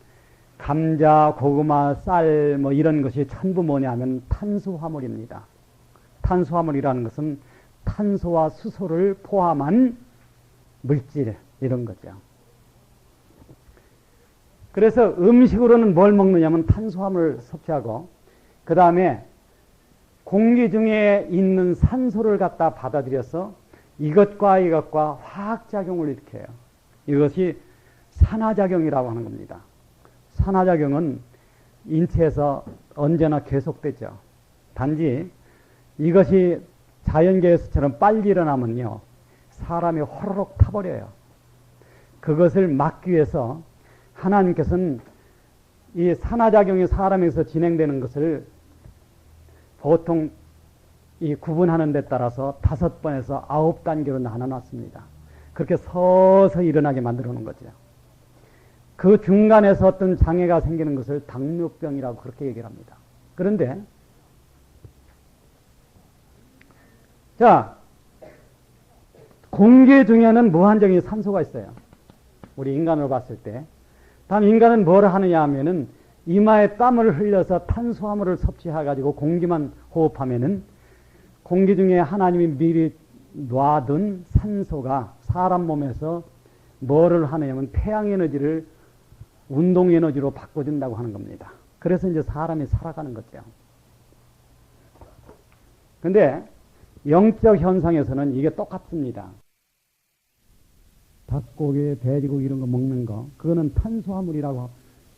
감자, 고구마, 쌀 뭐 이런 것이 전부 뭐냐 하면 탄수화물입니다. 탄수화물이라는 것은 탄소와 수소를 포함한 물질 이런 거죠. 그래서 음식으로는 뭘 먹느냐면 탄수화물을 섭취하고 그 다음에 공기 중에 있는 산소를 갖다 받아들여서 이것과 이것과 화학작용을 일으켜요. 이것이 산화작용이라고 하는 겁니다. 산화작용은 인체에서 언제나 계속되죠. 단지 이것이 자연계에서처럼 빨리 일어나면요 사람이 호로록 타버려요. 그것을 막기 위해서 하나님께서는 이 산화작용이 사람에서 진행되는 것을 보통 이 구분하는 데 따라서 5번에서 9단계로 나눠놨습니다. 그렇게 서서히 일어나게 만들어 놓은 거죠. 그 중간에서 어떤 장애가 생기는 것을 당뇨병이라고 그렇게 얘기를 합니다. 그런데 자, 공기 중에는 무한정의 산소가 있어요. 우리 인간으로 봤을 때. 다음 인간은 뭘 하느냐 하면은 이마에 땀을 흘려서 탄수화물을 섭취해가지고 공기만 호흡하면은 공기 중에 하나님이 미리 놔둔 산소가 사람 몸에서 뭐를 하느냐면 태양 에너지를 운동 에너지로 바꿔준다고 하는 겁니다. 그래서 이제 사람이 살아가는 거죠. 근데 영적 현상에서는 이게 똑같습니다. 닭고기, 돼지고기 이런 거 먹는 거, 그거는 탄수화물이라고,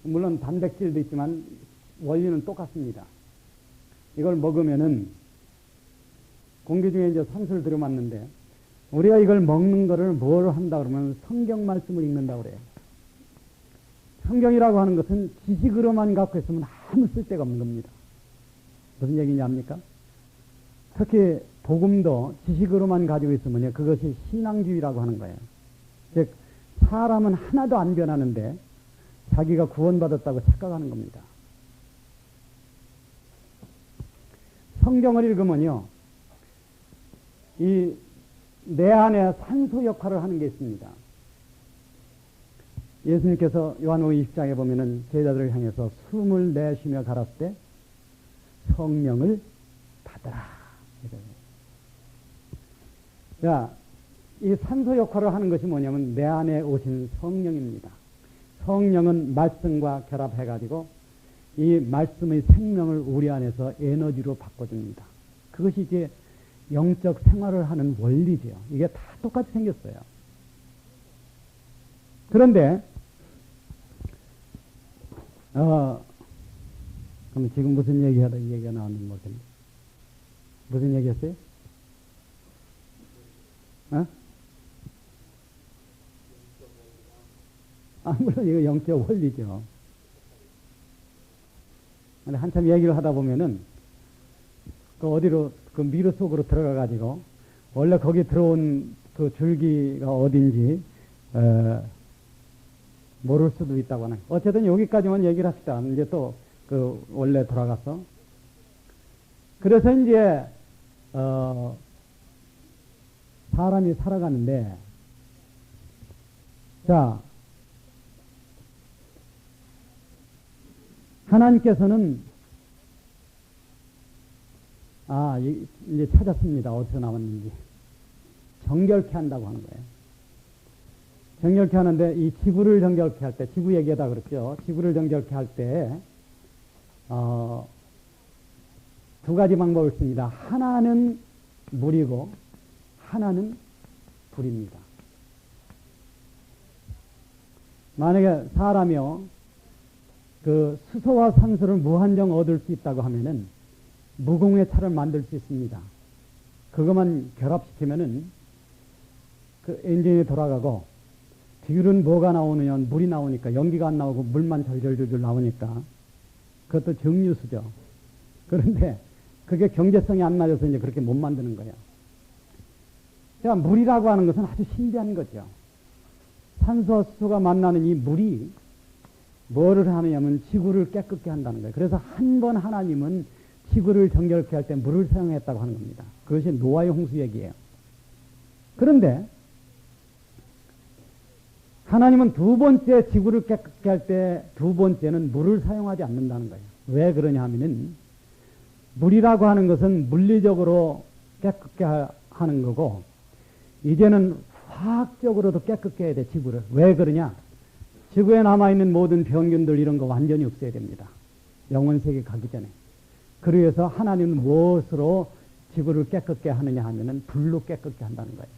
물론 단백질도 있지만 원리는 똑같습니다. 이걸 먹으면은 공기 중에 이제 산소를 들여맞는데 우리가 이걸 먹는 거를 뭘 한다 그러면 성경 말씀을 읽는다 그래요. 성경이라고 하는 것은 지식으로만 갖고 있으면 아무 쓸데가 없는 겁니다. 무슨 얘기냐 합니까? 특히 복음도 지식으로만 가지고 있으면요, 그것이 신앙주의라고 하는 거예요. 즉 사람은 하나도 안 변하는데 자기가 구원받았다고 착각하는 겁니다. 성경을 읽으면요, 이 내 안에 산소 역할을 하는 게 있습니다. 예수님께서 요한복음 20장에 보면은 제자들을 향해서 숨을 내쉬며 가랐을 때 성령을 받으라. 자, 이 산소 역할을 하는 것이 뭐냐면 내 안에 오신 성령입니다. 성령은 말씀과 결합해가지고 이 말씀의 생명을 우리 안에서 에너지로 바꿔줍니다. 그것이 이제 영적 생활을 하는 원리죠. 이게 다 똑같이 생겼어요. 그런데 그럼 지금 무슨 얘기하다 이 얘기가 나왔는 거죠? 무슨 얘기했어요? 물론 이거 영적 원리죠. 근데 한참 얘기를 하다 보면은 그 어디로 그 미로 속으로 들어가 가지고 원래 거기 들어온 그 줄기가 어딘지 모를 수도 있다고 하는. 어쨌든 여기까지만 얘기를 합시다. 이제 또 그 원래 돌아가서. 그래서 이제 사람이 살아가는데, 자, 하나님께서는 이제 찾았습니다. 어디서 나왔는지. 정결케 한다고 하는 거예요. 정결케 하는데 이 지구를 정결케 할 때, 지구 얘기하다 그랬죠. 지구를 정결케 할 때 두 가지 방법을 씁니다. 하나는 물이고 하나는 불입니다. 만약에 사람이요, 그 수소와 산소를 무한정 얻을 수 있다고 하면은 무공의 차를 만들 수 있습니다. 그것만 결합시키면은 그 엔진이 돌아가고, 뒤로는 뭐가 나오느냐, 물이 나오니까, 연기가 안 나오고 물만 절절절절 나오니까 그것도 정유수죠. 그런데 그게 경제성이 안 맞아서 이제 그렇게 못 만드는 거예요. 자, 물이라고 하는 것은 아주 신비한 거죠. 산소와 수소가 만나는 이 물이 뭐를 하느냐면 지구를 깨끗게 한다는 거예요. 그래서 한 번 하나님은 지구를 정결케 할 때 물을 사용했다고 하는 겁니다. 그것이 노아의 홍수 얘기예요. 그런데 하나님은 두 번째 지구를 깨끗게 할 때 두 번째는 물을 사용하지 않는다는 거예요. 왜 그러냐 하면은 물이라고 하는 것은 물리적으로 깨끗게 하는 거고, 이제는 화학적으로도 깨끗게 해야 돼, 지구를. 왜 그러냐? 지구에 남아있는 모든 병균들 이런 거 완전히 없애야 됩니다. 영원세계 가기 전에. 그래서 하나님은 무엇으로 지구를 깨끗게 하느냐 하면은 불로 깨끗게 한다는 거예요.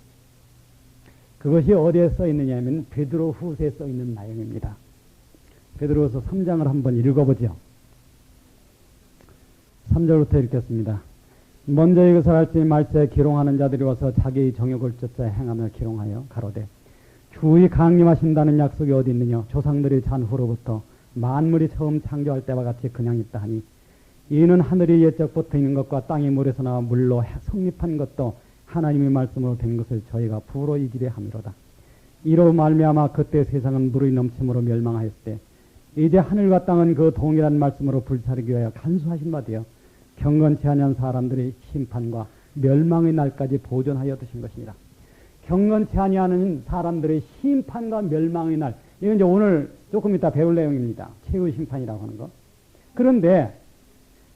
그것이 어디에 써 있느냐 하면 베드로 후서에 써 있는 내용입니다. 베드로서 3장을 한번 읽어보죠. 3절부터 읽겠습니다. 먼저 이것을 할지 말세 기롱하는 자들이 와서 자기의 정욕을 쫓아 행하며 기롱하여 가로되 주의 강림하신다는 약속이 어디 있느냐? 조상들이 잔 후로부터 만물이 처음 창조할 때와 같이 그냥 있다 하니 이는 하늘이 옛적부터 있는 것과 땅이 물에서 나와 물로 성립한 것도 하나님의 말씀으로 된 것을 저희가 부로 이기려 함이로다. 이로 말미암아 그때 세상은 물의 넘침으로 멸망하였을 때 이제 하늘과 땅은 그 동일한 말씀으로 불사르기 위하여 간수하신 바 되어 경건치 아니한 사람들의 심판과 멸망의 날까지 보존하여 두신 것이니라. 경건치 아니하는 사람들의 심판과 멸망의 날, 이건 이제 오늘 조금 이따 배울 내용입니다. 최후의 심판이라고 하는 거. 그런데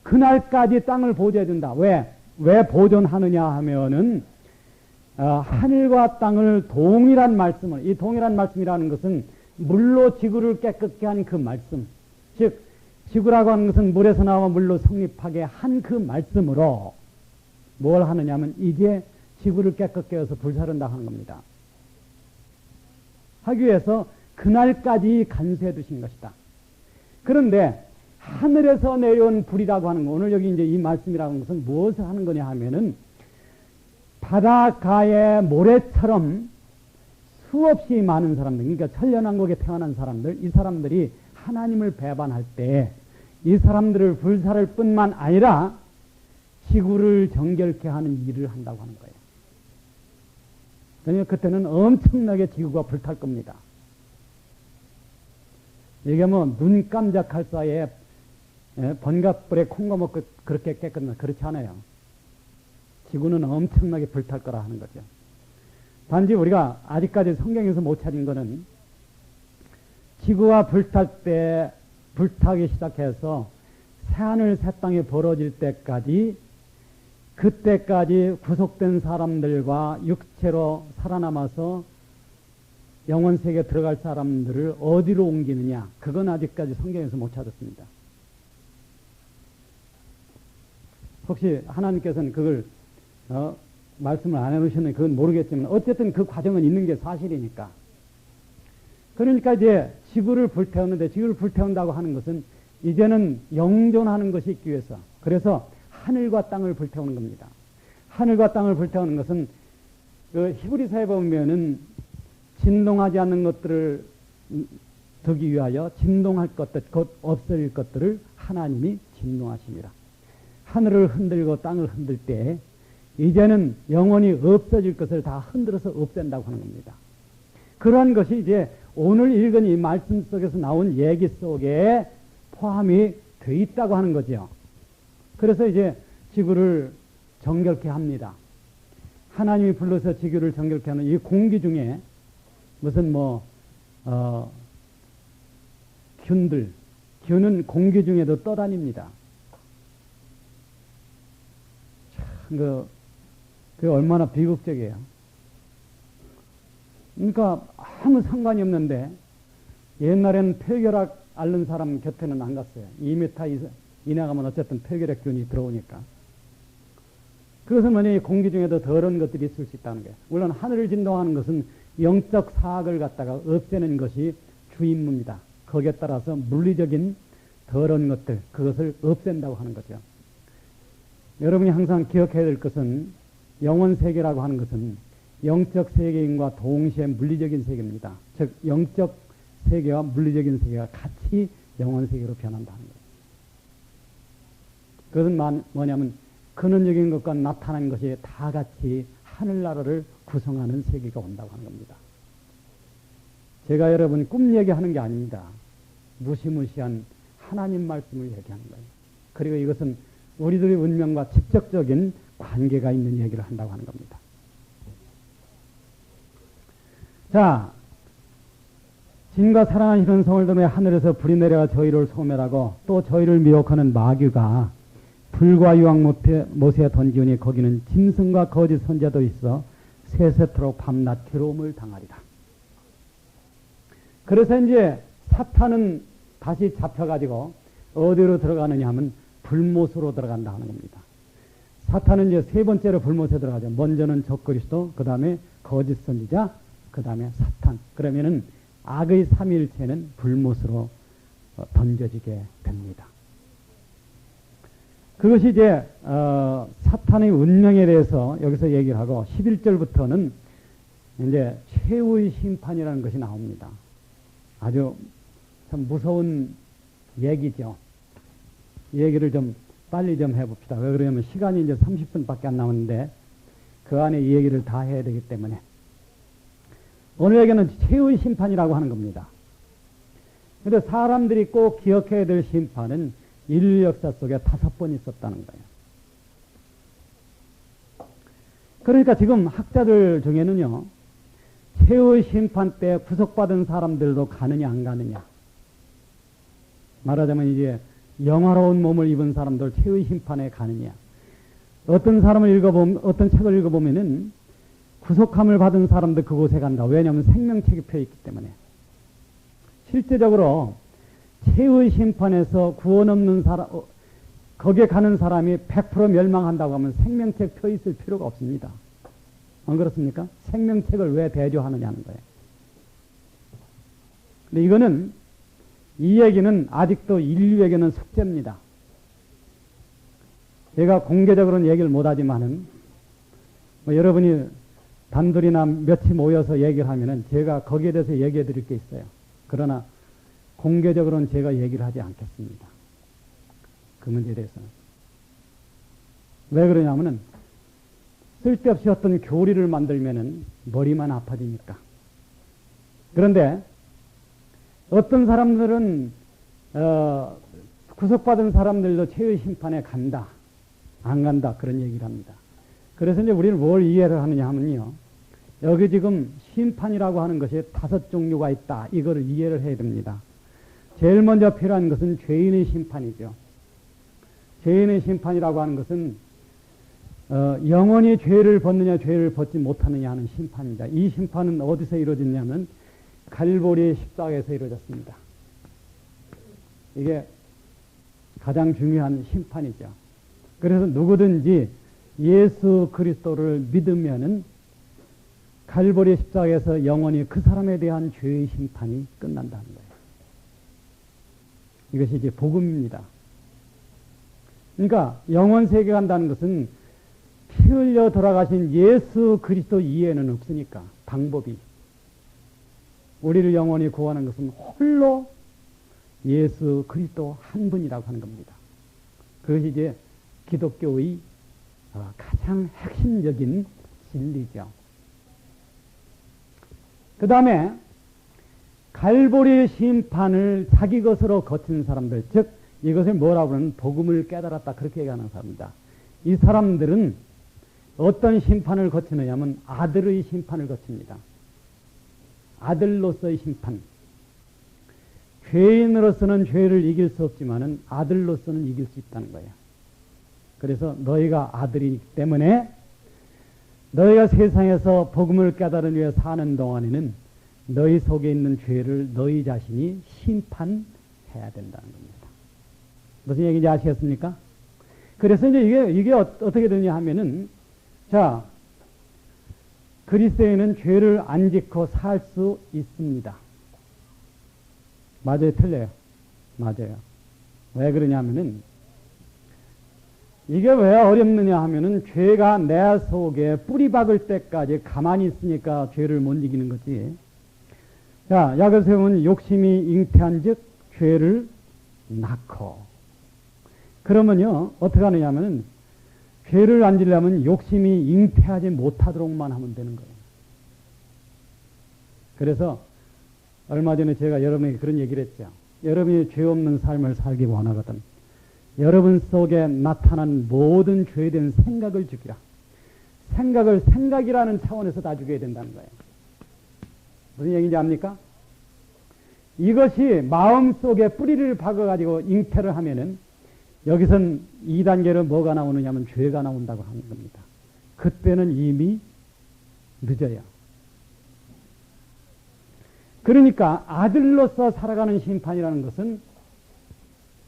그날까지 땅을 보존해 준다. 왜 보존하느냐 하면은 하늘과 땅을 동일한 말씀을, 이 동일한 말씀이라는 것은 물로 지구를 깨끗게 한 그 말씀, 즉 지구라고 하는 것은 물에서 나와 물로 성립하게 한 그 말씀으로 뭘 하느냐면 이제 지구를 깨끗게 해서 불사른다 하는 겁니다. 하기 위해서 그날까지 간수해 두신 것이다. 그런데 하늘에서 내려온 불이라고 하는 거, 오늘 여기 이제 이 말씀이라고 하는 것은 무엇을 하는 거냐 하면은 바닷가의 모래처럼 수없이 많은 사람들, 그러니까 천년왕국에 태어난 사람들, 이 사람들이 하나님을 배반할 때 이 사람들을 불사를 뿐만 아니라 지구를 정결케 하는 일을 한다고 하는 거예요. 그러니까 그때는 엄청나게 지구가 불탈 겁니다. 이게 뭐 눈 깜짝할 사이에 번갓불에 콩고 먹고 그렇게 깨끗나 그렇지 않아요. 지구는 엄청나게 불탈 거라 하는 거죠. 단지 우리가 아직까지 성경에서 못 찾은 거는 지구가 불탈 때 불타기 시작해서 새하늘 새 땅이 벌어질 때까지, 그때까지 구속된 사람들과 육체로 살아남아서 영원 세계에 들어갈 사람들을 어디로 옮기느냐, 그건 아직까지 성경에서 못 찾았습니다. 혹시 하나님께서는 그걸 말씀을 안 해놓으셨는데 그건 모르겠지만 어쨌든 그 과정은 있는 게 사실이니까. 그러니까 이제 지구를 불태우는데, 지구를 불태운다고 하는 것은 이제는 영존하는 것이 있기 위해서, 그래서 하늘과 땅을 불태우는 겁니다. 하늘과 땅을 불태우는 것은 그 히브리서에 보면은 진동하지 않는 것들을 두기 위하여 진동할 것들, 곧 없어질 것들을 하나님이 진동하십니다. 하늘을 흔들고 땅을 흔들 때 이제는 영원히 없어질 것을 다 흔들어서 없앤다고 하는 겁니다. 그러한 것이 이제 오늘 읽은 이 말씀 속에서 나온 얘기 속에 포함이 되어 있다고 하는 거죠. 그래서 이제 지구를 정결케 합니다. 하나님이 불러서 지구를 정결케 하는 이 공기 중에 무슨 균은 공기 중에도 떠다닙니다. 참, 그게 얼마나 비극적이에요. 그러니까 아무 상관이 없는데, 옛날에는 폐결핵 앓는 사람 곁에는 안 갔어요. 2m 이내 가면 어쨌든 폐결핵 균이 들어오니까. 그것은 만약에 공기 중에도 더러운 것들이 있을 수 있다는 거예요. 물론 하늘을 진동하는 것은 영적 사악을 갖다가 없애는 것이 주임무입니다. 거기에 따라서 물리적인 더러운 것들, 그것을 없앤다고 하는 거죠. 여러분이 항상 기억해야 될 것은 영원 세계라고 하는 것은 영적 세계인과 동시에 물리적인 세계입니다. 즉 영적 세계와 물리적인 세계가 같이 영원 세계로 변한다는 거예요. 그것은 뭐냐면 근원적인 것과 나타난 것이 다 같이 하늘나라를 구성하는 세계가 온다고 하는 겁니다. 제가 여러분 꿈 얘기하는 게 아닙니다. 무시무시한 하나님 말씀을 얘기하는 거예요. 그리고 이것은 우리들의 운명과 직접적인 관계가 있는 얘기를 한다고 하는 겁니다. 자, 진과 사랑한 이런 성을 들며 하늘에서 불이 내려가 저희를 소멸하고 또 저희를 미혹하는 마귀가 불과 유황 못에 던지우니 거기는 짐승과 거짓 선자도 있어 세세토록 밤낮 괴로움을 당하리라. 그래서 이제 사탄은 다시 잡혀가지고 어디로 들어가느냐 하면 불못으로 들어간다 하는 겁니다. 사탄은 이제 세 번째로 불못에 들어가죠. 먼저는 적그리스도, 그 다음에 거짓 선지자, 그 다음에 사탄. 그러면은 악의 삼위일체는 불못으로 던져지게 됩니다. 그것이 이제 사탄의 운명에 대해서 여기서 얘기를 하고 11절부터는 이제 최후의 심판이라는 것이 나옵니다. 아주 참 무서운 얘기죠. 이 얘기를 좀 빨리 좀 해봅시다. 왜 그러냐면 시간이 이제 30분밖에 안 남았는데 그 안에 이 얘기를 다 해야 되기 때문에. 오늘에게는 최후의 심판이라고 하는 겁니다. 그런데 사람들이 꼭 기억해야 될 심판은 인류 역사 속에 5번 있었다는 거예요. 그러니까 지금 학자들 중에는요, 최후의 심판 때 구속받은 사람들도 가느냐 안 가느냐. 말하자면 이제 영화로운 몸을 입은 사람들 최후의 심판에 가느냐. 어떤 책을 읽어보면은 구속함을 받은 사람도 그곳에 간다. 왜냐하면 생명책이 펴 있기 때문에. 실제적으로 최후의 심판에서 구원 없는 사람, 거기에 가는 사람이 100% 멸망한다고 하면 생명책 펴 있을 필요가 없습니다. 안 그렇습니까? 생명책을 왜 대조하느냐는 거예요. 근데 이거는, 이 얘기는 아직도 인류에게는 숙제입니다. 제가 공개적으로는 얘기를 못하지만은, 여러분이 단둘이나 몇이 모여서 얘기를 하면은 제가 거기에 대해서 얘기해 드릴 게 있어요. 그러나 공개적으로는 제가 얘기를 하지 않겠습니다. 그 문제에 대해서는. 왜 그러냐면은 쓸데없이 어떤 교리를 만들면은 머리만 아파지니까. 그런데 어떤 사람들은 구속받은 사람들도 최후의 심판에 간다, 안 간다 그런 얘기를 합니다. 그래서 이제 우리는 뭘 이해를 하느냐 하면요, 여기 지금 심판이라고 하는 것이 5종류가 있다. 이거를 이해를 해야 됩니다. 제일 먼저 필요한 것은 죄인의 심판이죠. 죄인의 심판이라고 하는 것은 영원히 죄를 벗느냐 죄를 벗지 못하느냐 하는 심판입니다. 이 심판은 어디서 이루어졌냐면 갈보리 십자가에서 이루어졌습니다. 이게 가장 중요한 심판이죠. 그래서 누구든지 예수 그리스도를 믿으면은 갈보리 십자가에서 영원히 그 사람에 대한 죄의 심판이 끝난다는 거예요. 이것이 이제 복음입니다. 그러니까 영원 세계 간다는 것은 피 흘려 돌아가신 예수 그리스도 이외에는 없으니까 방법이. 우리를 영원히 구하는 것은 홀로 예수 그리스도 한 분이라고 하는 겁니다. 그것이 이제 기독교의 가장 핵심적인 진리죠. 그 다음에 갈보리 심판을 자기 것으로 거친 사람들, 즉 이것을 뭐라고 하면 복음을 깨달았다 그렇게 얘기하는 사람입니다. 이 사람들은 어떤 심판을 거치느냐 하면 아들의 심판을 거칩니다. 아들로서의 심판. 죄인으로서는 죄를 이길 수 없지만은 아들로서는 이길 수 있다는 거예요. 그래서 너희가 아들이기 때문에 너희가 세상에서 복음을 깨달은 위해 사는 동안에는 너희 속에 있는 죄를 너희 자신이 심판해야 된다는 겁니다. 무슨 얘기인지 아시겠습니까? 그래서 이제 이게 어떻게 되냐 하면은, 자, 그리스도인은 죄를 안 짓고 살 수 있습니다. 맞아요, 틀려요? 맞아요. 왜 그러냐면은, 이게 왜 어렵느냐 하면은 죄가 내 속에 뿌리 박을 때까지 가만히 있으니까 죄를 못 이기는 거지. 자, 약을 세우면 욕심이 잉태한 즉 죄를 낳고. 그러면요, 어떻게 하느냐 하면은 죄를 안 지려면 욕심이 잉태하지 못하도록만 하면 되는 거예요. 그래서 얼마 전에 제가 여러분에게 그런 얘기를 했죠. 여러분이 죄 없는 삶을 살기 원하거든. 여러분 속에 나타난 모든 죄된 생각을 죽이라. 생각을 생각이라는 차원에서 다 죽여야 된다는 거예요. 무슨 얘기인지 압니까? 이것이 마음속에 뿌리를 박아가지고 잉태를 하면은 여기선 2단계로 뭐가 나오느냐면 죄가 나온다고 하는 겁니다. 그때는 이미 늦어요. 그러니까 아들로서 살아가는 심판이라는 것은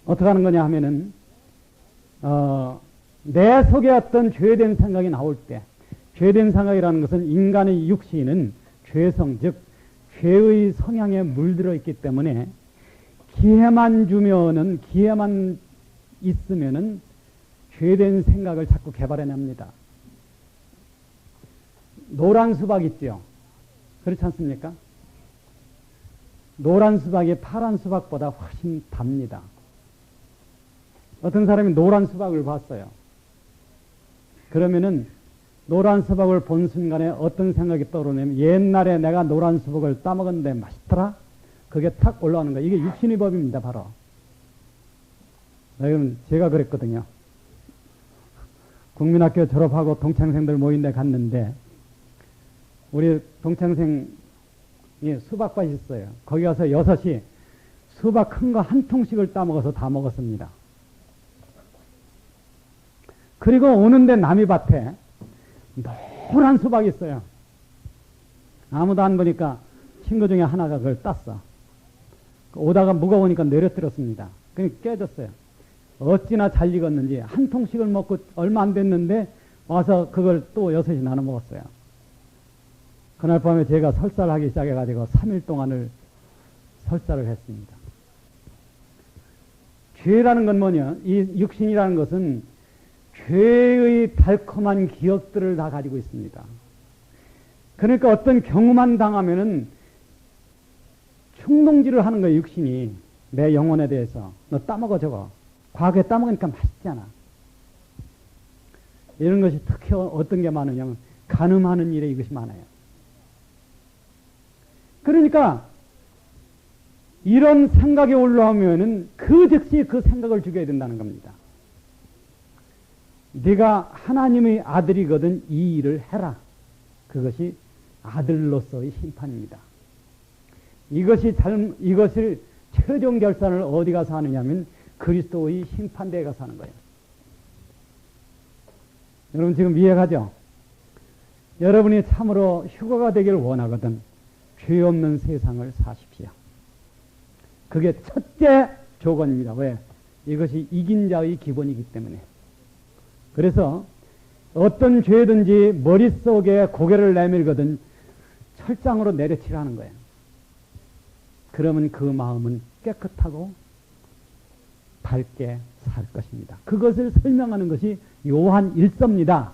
어떻게 하는 거냐 하면은 내 속에 어떤 죄된 생각이 나올 때, 죄된 생각이라는 것은 인간의 육신은 죄성, 즉 죄의 성향에 물들어 있기 때문에 기회만 있으면은 죄된 생각을 자꾸 개발해냅니다. 노란 수박 있죠? 그렇지 않습니까? 노란 수박이 파란 수박보다 훨씬 답니다. 어떤 사람이 노란 수박을 봤어요. 그러면은 노란 수박을 본 순간에 어떤 생각이 떠오르냐면 옛날에 내가 노란 수박을 따먹었는데 맛있더라? 그게 탁 올라오는 거예요. 이게 육신의 법입니다, 바로. 여러분, 제가 그랬거든요. 국민학교 졸업하고 동창생들 모인 데 갔는데 우리 동창생이 수박밭이 있어요. 거기 가서 6이 수박 큰 거 한 통씩을 따먹어서 다 먹었습니다. 그리고 오는데 남이밭에 노란 수박이 있어요. 아무도 안 보니까 친구 중에 하나가 그걸 땄어. 오다가 무거우니까 내려뜨렸습니다. 그러니까 깨졌어요. 어찌나 잘 익었는지 한 통씩을 먹고 얼마 안 됐는데 와서 그걸 또 6이 나눠 먹었어요. 그날 밤에 제가 설사를 하기 시작해가지고 3일 동안을 설사를 했습니다. 죄라는 건 뭐냐? 이 육신이라는 것은 죄의 달콤한 기억들을 다 가지고 있습니다. 그러니까 어떤 경험만 당하면은 충동질을 하는 거예요, 육신이. 내 영혼에 대해서. 너 따먹어, 저거. 과거에 따먹으니까 맛있잖아. 이런 것이 특히 어떤 게 많으냐면, 간음하는 일에 이것이 많아요. 그러니까, 이런 생각이 올라오면은 그 즉시 그 생각을 죽여야 된다는 겁니다. 네가 하나님의 아들이거든 이 일을 해라. 그것이 아들로서의 심판입니다. 이것을 최종 결산을 어디 가서 하느냐면 그리스도의 심판대에 가서 하는 거예요. 여러분 지금 이해가죠? 여러분이 참으로 휴거가 되기를 원하거든 죄 없는 세상을 사십시오. 그게 첫째 조건입니다. 왜? 이것이 이긴 자의 기본이기 때문에. 그래서 어떤 죄든지 머릿속에 고개를 내밀거든 철장으로 내려치라는 거예요. 그러면 그 마음은 깨끗하고 밝게 살 것입니다. 그것을 설명하는 것이 요한 1서입니다.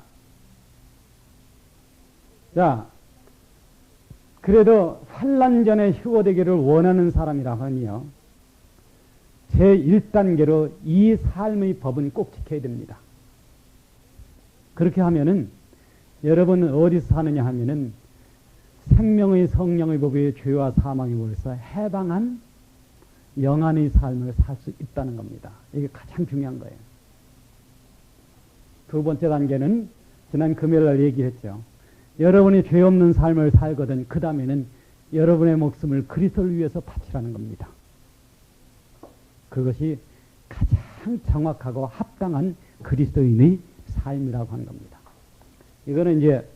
자, 그래도 환난 전에 휴거되기를 원하는 사람이라 하니요. 제1단계로 이 삶의 법은 꼭 지켜야 됩니다. 그렇게 하면은 여러분은 어디서 사느냐 하면은 생명의 성령의 법의 죄와 사망의 법에서 해방한 영안의 삶을 살 수 있다는 겁니다. 이게 가장 중요한 거예요. 두 번째 단계는 지난 금요일 날 얘기했죠. 여러분이 죄 없는 삶을 살거든 그 다음에는 여러분의 목숨을 그리스도를 위해서 바치라는 겁니다. 그것이 가장 정확하고 합당한 그리스도인의 삶이라고 하는 겁니다. 이거는 이제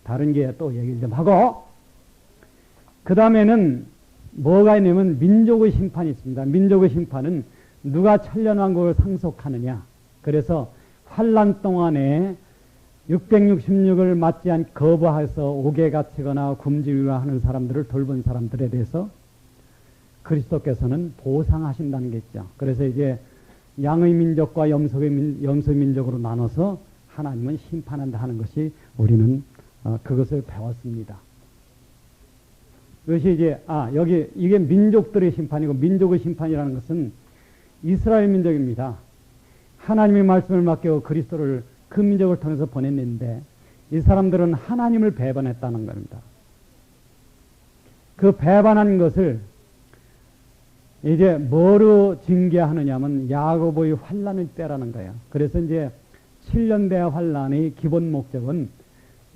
다른 게 또 얘기를 좀 하고 그 다음에는 뭐가 있냐면 민족의 심판이 있습니다. 민족의 심판은 누가 천년왕국을 상속하느냐. 그래서 환란 동안에 666을 맞지 않고 거부해서 옥에 갇히거나 굶주리거나 하는 사람들을 돌본 사람들에 대해서 그리스도께서는 보상하신다는 게 있죠. 그래서 이제 양의 민족과 염소의 민족으로 나눠서 하나님은 심판한다 하는 것이 우리는 그것을 배웠습니다. 그것이 이제 여기 이게 민족들의 심판이고 민족의 심판이라는 것은 이스라엘 민족입니다. 하나님의 말씀을 맡겨 그리스도를 그 민족을 통해서 보냈는데 이 사람들은 하나님을 배반했다는 겁니다. 그 배반한 것을 이제 뭐로 징계하느냐면 야고보의 환란의 때라는 거예요. 그래서 이제 7년 대 환란의 기본 목적은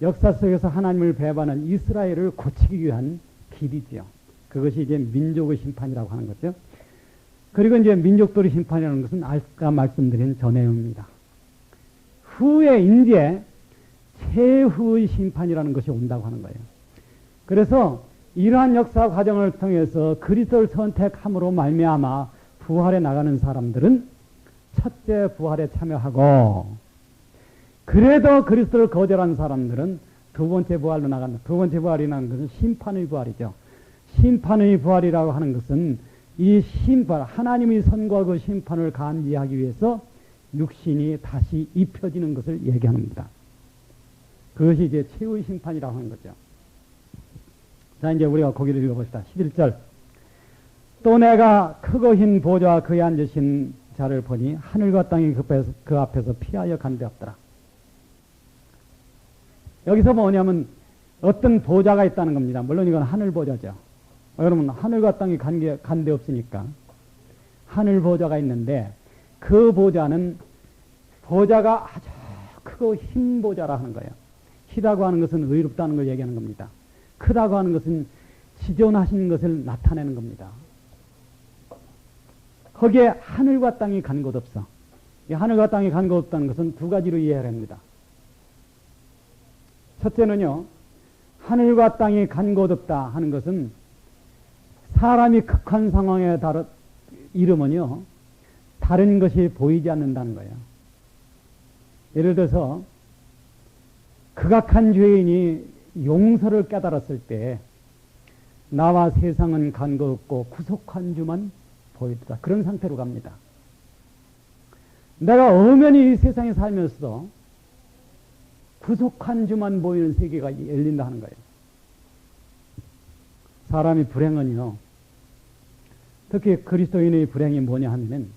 역사 속에서 하나님을 배반한 이스라엘을 고치기 위한 길이지요. 그것이 이제 민족의 심판이라고 하는 거죠. 그리고 이제 민족들의 심판이라는 것은 아까 말씀드린 저 내용입니다. 후에 이제 최후의 심판이라는 것이 온다고 하는 거예요. 그래서 이러한 역사 과정을 통해서 그리스도를 선택함으로 말미암아 부활에 나가는 사람들은 첫째 부활에 참여하고 그래도 그리스도를 거절한 사람들은 두 번째 부활로 나간다. 두 번째 부활이라는 것은 심판의 부활이죠. 심판의 부활이라고 하는 것은 이 심판, 하나님의 선과 그 심판을 감지하기 위해서 육신이 다시 입혀지는 것을 얘기합니다. 그것이 이제 최후의 심판이라고 하는 거죠. 자, 이제 우리가 거기를 읽어봅시다. 11절. 또 내가 크고 흰 보좌와 그에 앉으신 자를 보니 하늘과 땅이 그 앞에서 피하여 간되었더라. 여기서 뭐냐면 어떤 보좌가 있다는 겁니다. 물론 이건 하늘 보좌죠. 여러분 하늘과 땅이 간데 없으니까 하늘 보좌가 있는데 그 보좌는 보좌가 아주 크고 흰 보좌라 하는 거예요. 희다고 하는 것은 의롭다는 걸 얘기하는 겁니다. 크다고 하는 것은 지존하신 것을 나타내는 겁니다. 거기에 하늘과 땅이 간 곳 없어. 이 하늘과 땅이 간 곳 없다는 것은 두 가지로 이해를 합니다. 첫째는요, 하늘과 땅이 간 곳 없다 하는 것은 사람이 극한 상황에 이르면요, 다른 것이 보이지 않는다는 거예요. 예를 들어서 극악한 죄인이 용서를 깨달았을 때 나와 세상은 간 것 없고 구속한 주만 보이더라. 그런 상태로 갑니다. 내가 엄연히 이 세상에 살면서 구속한 주만 보이는 세계가 열린다 하는 거예요. 사람이 불행은요, 특히 그리스도인의 불행이 뭐냐 하면은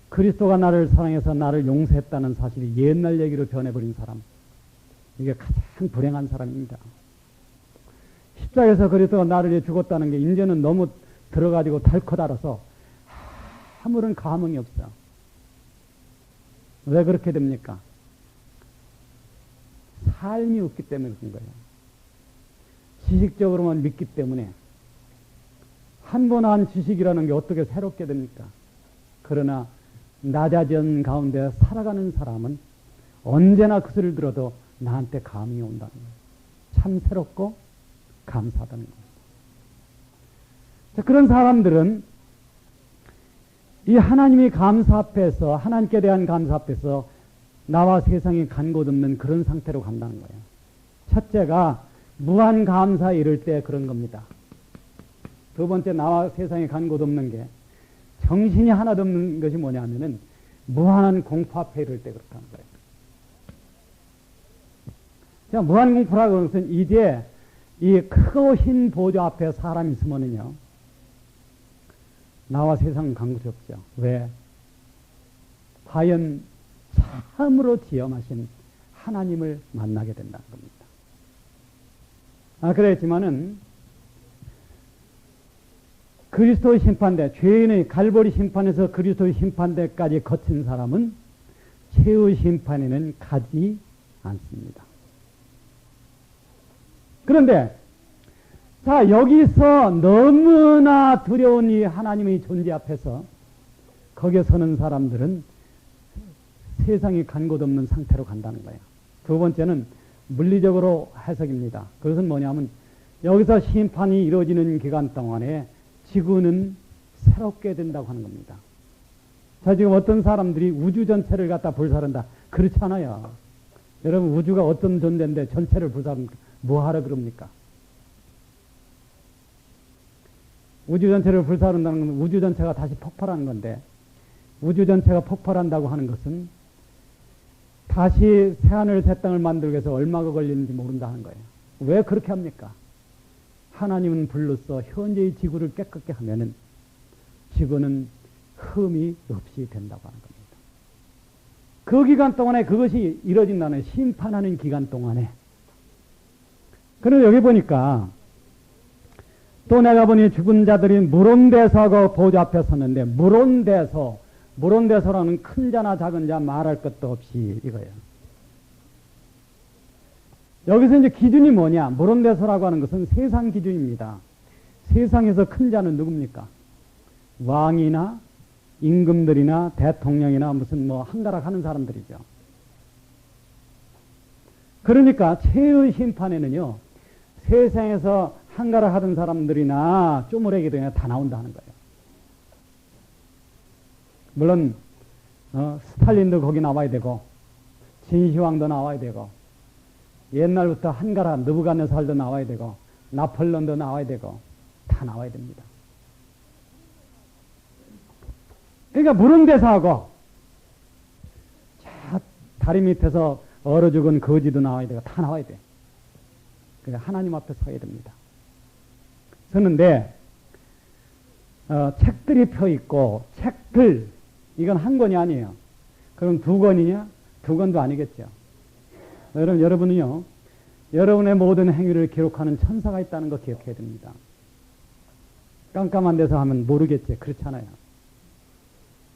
그리스도가 나를 사랑해서 나를 용서했다는 사실이 옛날 얘기로 변해버린 사람, 이게 가장 불행한 사람입니다. 십자가에서 그리스도가 나를 위해 죽었다는 게 이제는 너무 들어가지고 덜컥 알아서 아무런 감흥이 없어. 왜 그렇게 됩니까? 삶이 없기 때문에 그런 거예요. 지식적으로만 믿기 때문에 한 번 한 지식이라는 게 어떻게 새롭게 됩니까? 그러나 낮아진 가운데 살아가는 사람은 언제나 그 소리를 들어도 나한테 감이 온다는 거예요. 참 새롭고 감사하다는 겁니다. 자, 그런 사람들은 이 하나님의 감사 앞에서, 하나님께 대한 감사 앞에서 나와 세상이 간 곳 없는 그런 상태로 간다는 거예요. 첫째가 무한 감사에 이를 때 그런 겁니다. 두 번째, 나와 세상에 간 곳 없는 게 정신이 하나도 없는 것이 뭐냐면은 무한한 공포 앞에 이를 때 그렇다는 거예요. 자, 무한 공포라고 하는 것은 이제 이 크고 흰 보좌 앞에 사람이 있으면은요, 나와 세상은 간 곳이 없죠. 왜? 과연 참으로 지엄하신 하나님을 만나게 된다는 겁니다. 그랬지만은 그리스도의 심판대, 죄인의 갈보리 심판에서 그리스도의 심판대까지 거친 사람은 최후 심판에는 가지 않습니다. 그런데 자, 여기서 너무나 두려운 이 하나님의 존재 앞에서 거기에 서는 사람들은 세상이 간 곳 없는 상태로 간다는 거예요. 두 번째는 물리적으로 해석입니다. 그것은 뭐냐면 여기서 심판이 이루어지는 기간 동안에 지구는 새롭게 된다고 하는 겁니다. 자, 지금 어떤 사람들이 우주 전체를 갖다 불사른다. 그렇잖아요. 여러분, 우주가 어떤 존재인데 전체를 불사릅니까? 뭐하러 그럽니까? 우주 전체를 불사른다는 건 우주 전체가 다시 폭발하는 건데, 우주 전체가 폭발한다고 하는 것은 다시 새하늘 새 땅을 만들기 위해서 얼마가 걸리는지 모른다 하는 거예요. 왜 그렇게 합니까? 하나님은 불로써 현재의 지구를 깨끗게 하면은 지구는 흠이 없이 된다고 하는 겁니다. 그 기간 동안에 그것이 이루어진다는, 심판하는 기간 동안에. 그래서 여기 보니까 또 내가 보니 죽은 자들이 물온대서하고 보좌 앞에 섰는데, 물온대서라는 큰 자나 작은 자 말할 것도 없이 이거예요. 여기서 이제 기준이 뭐냐? 물온대서라고 하는 것은 세상 기준입니다. 세상에서 큰 자는 누굽니까? 왕이나 임금들이나 대통령이나 무슨 뭐 한가락 하는 사람들이죠. 그러니까 최의 심판에는요, 세상에서 한가락 하던 사람들이나 쪼무레기들이나 다 나온다 하는 거예요. 물론 스탈린도 거기 나와야 되고 진시황도 나와야 되고 옛날부터 한가라 느부갓네살도 나와야 되고 나폴레옹도 나와야 되고 다 나와야 됩니다. 그러니까 물은대사하고 자 다리 밑에서 얼어 죽은 거지도 나와야 되고 다 나와야 돼. 그러니까 하나님 앞에 서야 됩니다. 서는데 책들이 펴 있고 책들 이건 한 권이 아니에요. 그럼 두 권이냐? 두 권도 아니겠죠. 여러분은요, 여러분의 모든 행위를 기록하는 천사가 있다는 거 기억해야 됩니다. 깜깜한 데서 하면 모르겠지. 그렇잖아요.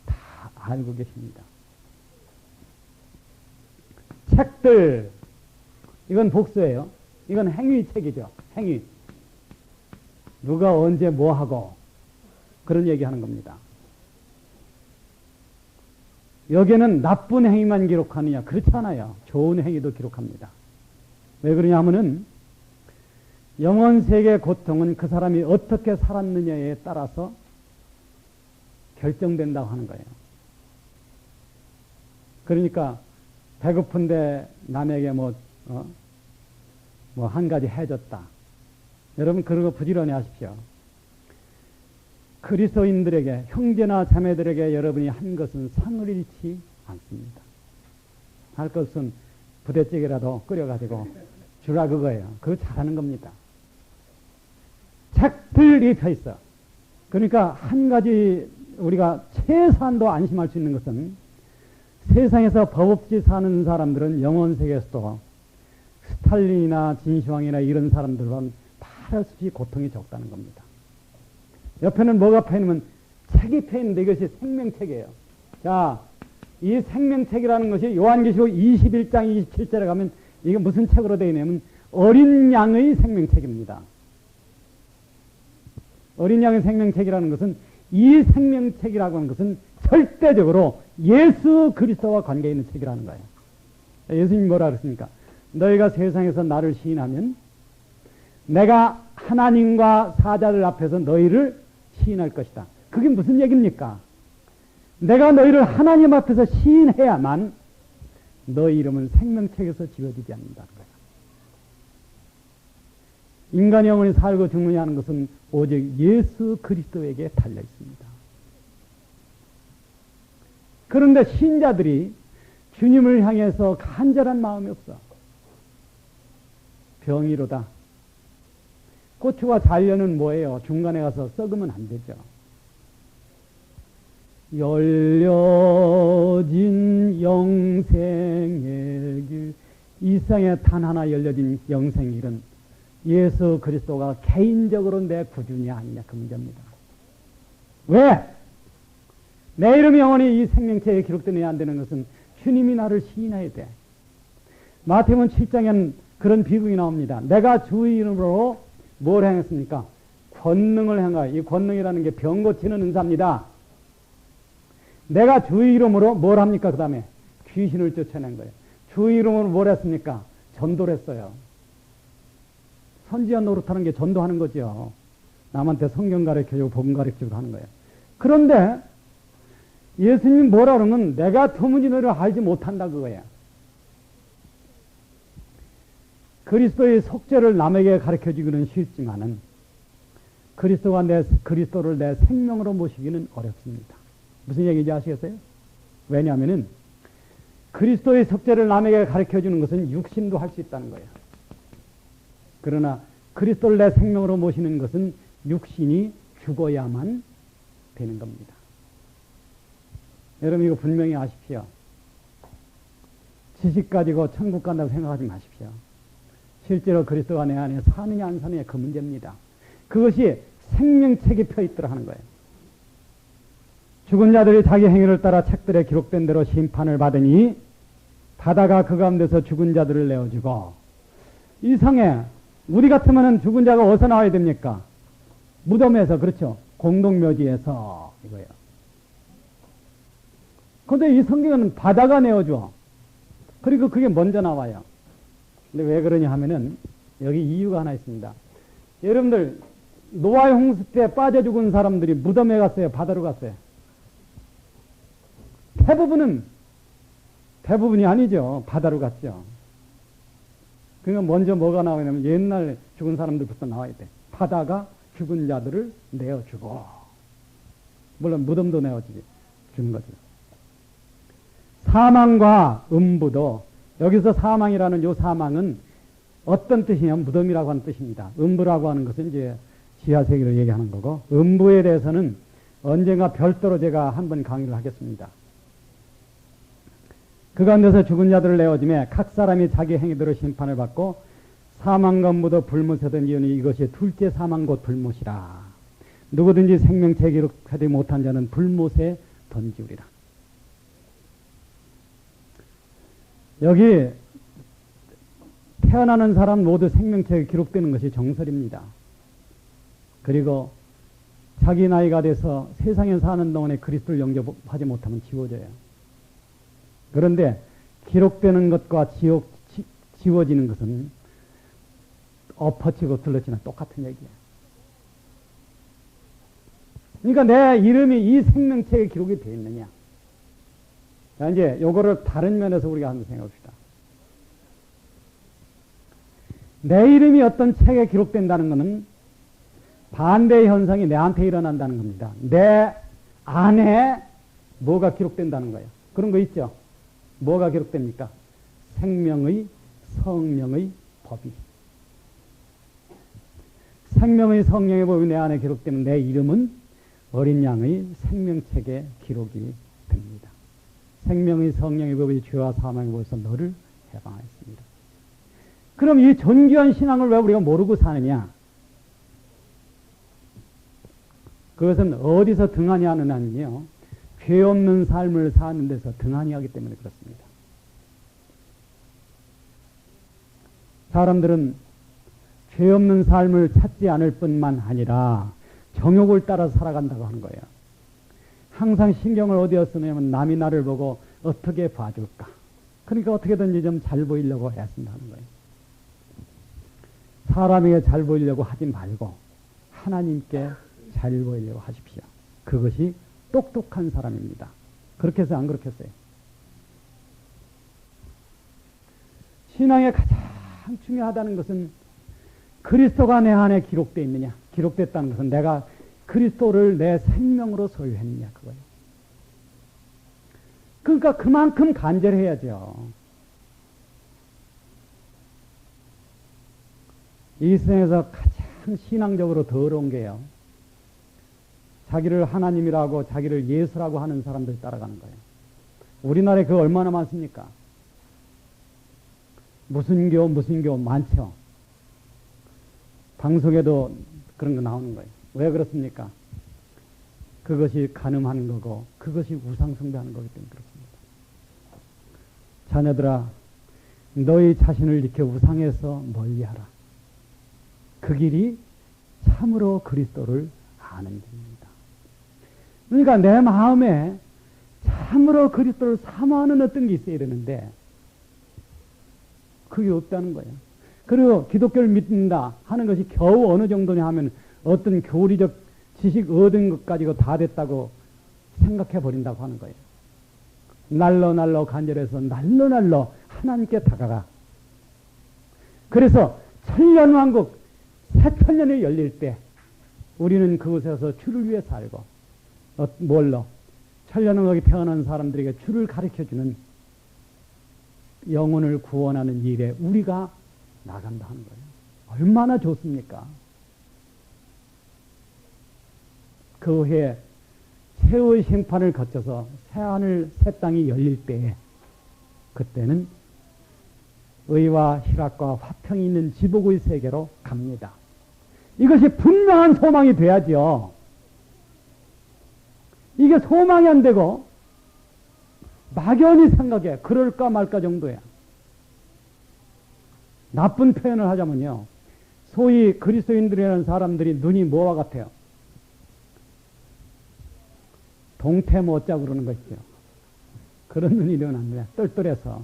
다 알고 계십니다. 책들, 이건 복수예요. 이건 행위책이죠. 행위. 누가 언제 뭐 하고 그런 얘기하는 겁니다. 여기에는 나쁜 행위만 기록하느냐? 그렇지 않아요. 좋은 행위도 기록합니다. 왜 그러냐 하면은 영원 세계의 고통은 그 사람이 어떻게 살았느냐에 따라서 결정된다고 하는 거예요. 그러니까 배고픈데 남에게 뭐 한 가지 해줬다. 여러분 그런 거 부지런히 하십시오. 그리스도인들에게, 형제나 자매들에게 여러분이 한 것은 상을 잃지 않습니다. 할 것은 부대찌개라도 끓여가지고 주라 그거예요. 그거 잘하는 겁니다. 책들이 펴 있어. 그러니까 한 가지 우리가 최소한도 안심할 수 있는 것은 세상에서 법 없이 사는 사람들은 영원 세계에서도 스탈린이나 진시황이나 이런 사람들은 말할 수 없이 고통이 적다는 겁니다. 옆에는 뭐가 펴있냐면 책이 펴있는데 이것이 생명책이에요. 자, 이 생명책이라는 것이 요한계시록 21장 27절에 가면 이게 무슨 책으로 되어 있냐면 어린 양의 생명책입니다. 어린 양의 생명책이라는 것은 이 생명책이라고 하는 것은 절대적으로 예수 그리스도와 관계 있는 책이라는 거예요. 예수님이 뭐라 그랬습니까? 너희가 세상에서 나를 시인하면 내가 하나님과 사자들 앞에서 너희를 시인할 것이다. 그게 무슨 얘기입니까? 내가 너희를 하나님 앞에서 시인해야만 너희 이름은 생명책에서 지워지지 않는다는 거예요. 인간이 영원히 살고 죽느냐 하는 것은 오직 예수 그리스도에게 달려 있습니다. 그런데 신자들이 주님을 향해서 간절한 마음이 없어. 병이로다. 고추가 잘려는 뭐예요? 중간에 가서 썩으면 안 되죠. 열려진 영생의 길, 이 세상에 단 하나 열려진 영생의 길은 예수 그리스도가 개인적으로 내 구주냐 아니냐 그 문제입니다. 왜? 내 이름이 영원히 이 생명책에 기록되어야 안 되는 것은 주님이 나를 시인해야 돼. 마태복음 7장에는 그런 비극이 나옵니다. 내가 주 이름으로 뭘 행했습니까? 권능을 행하여. 이 권능이라는 게 병 고치는 은사입니다. 내가 주 이름으로 뭘 합니까? 그 다음에 귀신을 쫓아낸 거예요. 주 이름으로 뭘 했습니까? 전도를 했어요. 선지자 노릇하는 게 전도하는 거죠. 남한테 성경 가르쳐주고 복음 가르쳐주고 하는 거예요. 그런데 예수님이 뭐라 그러면 내가 도무지 너를 알지 못한다 그거야. 그리스도의 속죄를 남에게 가르쳐주기는 쉽지만은 그리스도를 내 생명으로 모시기는 어렵습니다. 무슨 얘기인지 아시겠어요? 왜냐하면은 그리스도의 속죄를 남에게 가르쳐주는 것은 육신도 할 수 있다는 거예요. 그러나 그리스도를 내 생명으로 모시는 것은 육신이 죽어야만 되는 겁니다. 여러분 이거 분명히 아십시오. 지식 가지고 천국 간다고 생각하지 마십시오. 실제로 그리스도가 내 안에 사느냐 안 사느냐 그 문제입니다. 그것이 생명책에 펴있더라 하는 거예요. 죽은 자들이 자기 행위를 따라 책들에 기록된 대로 심판을 받으니 바다가 그 가운데서 죽은 자들을 내어주고, 이상해. 우리 같으면 죽은 자가 어디서 나와야 됩니까? 무덤에서. 그렇죠. 공동묘지에서 이거예요. 그런데 이 성경은 바다가 내어줘. 그리고 그게 먼저 나와요. 근데 왜 그러냐 하면은 여기 이유가 하나 있습니다. 여러분들 노아의 홍수 때 빠져 죽은 사람들이 무덤에 갔어요? 바다로 갔어요? 대부분이 아니죠. 바다로 갔죠. 그러니까 먼저 뭐가 나오냐면 옛날 죽은 사람들부터 나와야 돼. 바다가 죽은 자들을 내어주고, 물론 무덤도 내어주는 거죠. 사망과 음부도, 여기서 사망이라는 요 사망은 어떤 뜻이냐면 무덤이라고 하는 뜻입니다. 음부라고 하는 것은 이제 지하세계를 얘기하는 거고, 음부에 대해서는 언젠가 별도로 제가 한번 강의를 하겠습니다. 그 가운데서 죽은 자들을 내어짐에 각 사람이 자기 행위대로 심판을 받고 사망과 무도 불못에 던지니 이것이 둘째 사망 곧 불못이라. 누구든지 생명책 기록하지 못한 자는 불못에 던지우리라. 여기 태어나는 사람 모두 생명책에 기록되는 것이 정설입니다. 그리고 자기 나이가 돼서 세상에 사는 동안에 그리스도를 영접하지 못하면 지워져요. 그런데 기록되는 것과 지워지는 것은 엎어치고 둘러치나 똑같은 얘기예요. 그러니까 내 이름이 이 생명책에 기록이 되어 있느냐. 자, 이제 요거를 다른 면에서 우리가 한번 생각합시다. 내 이름이 어떤 책에 기록된다는 것은 반대의 현상이 내한테 일어난다는 겁니다. 내 안에 뭐가 기록된다는 거예요. 그런 거 있죠? 뭐가 기록됩니까? 생명의, 성령의 법이. 생명의, 성령의 법이 내 안에 기록되면 내 이름은 어린 양의 생명책에 기록이 됩니다. 생명의, 성령의 법이 죄와 사망의 법에서 너를 해방하였습니다. 그럼 이 존귀한 신앙을 왜 우리가 모르고 사느냐? 그것은 어디서 등한히 하느냐면요, 죄 없는 삶을 사는 데서 등한히 하기 때문에 그렇습니다. 사람들은 죄 없는 삶을 찾지 않을 뿐만 아니라 정욕을 따라 살아간다고 하는 거예요. 항상 신경을 어디에 쓰냐면 남이 나를 보고 어떻게 봐줄까. 그러니까 어떻게든지 좀 잘 보이려고 애쓴다는 거예요. 사람에게 잘 보이려고 하지 말고 하나님께 잘 보이려고 하십시오. 그것이 똑똑한 사람입니다. 그렇게 해서 안 그렇게 했어요. 신앙에 가장 중요하다는 것은 그리스도가 내 안에 기록되어 있느냐. 기록됐다는 것은 내가 그리스도를 내 생명으로 소유했느냐, 그거예요. 그러니까 그만큼 간절해야죠. 이 세상에서 가장 신앙적으로 더러운 게요, 자기를 하나님이라고 자기를 예수라고 하는 사람들이 따라가는 거예요. 우리나라에 그거 얼마나 많습니까? 무슨 교 많죠. 방송에도 그런 거 나오는 거예요. 왜 그렇습니까? 그것이 간음하는 거고 그것이 우상숭배하는 거기 때문에 그렇습니다. 자녀들아, 너희 자신을 이렇게 우상에서 멀리하라. 그 길이 참으로 그리스도를 아는 길입니다. 그러니까 내 마음에 참으로 그리스도를 사모하는 어떤 게 있어야 되는데 그게 없다는 거예요. 그리고 기독교를 믿는다 하는 것이 겨우 어느 정도냐 하면 어떤 교리적 지식 얻은 것 가지고 다 됐다고 생각해 버린다고 하는 거예요. 날로 간절해서 날로 하나님께 다가가. 그래서 천년왕국 새 천년이 열릴 때 우리는 그곳에서 주를 위해 살고 뭘로? 천년왕국에 태어난 사람들에게 주를 가르쳐주는 영혼을 구원하는 일에 우리가 나간다 하는 거예요. 얼마나 좋습니까? 그 후에 최후의 심판을 거쳐서 새하늘 새 땅이 열릴 때에 그때는 의와 희락과 화평이 있는 지복의 세계로 갑니다. 이것이 분명한 소망이 돼야죠. 이게 소망이 안 되고 막연히 생각해. 그럴까 말까 정도야. 나쁜 표현을 하자면요, 소위 그리스도인들이라는 사람들이 눈이 뭐와 같아요? 동태모자 그러는 거 있죠. 그런 눈이 일어납니다. 똘똘해서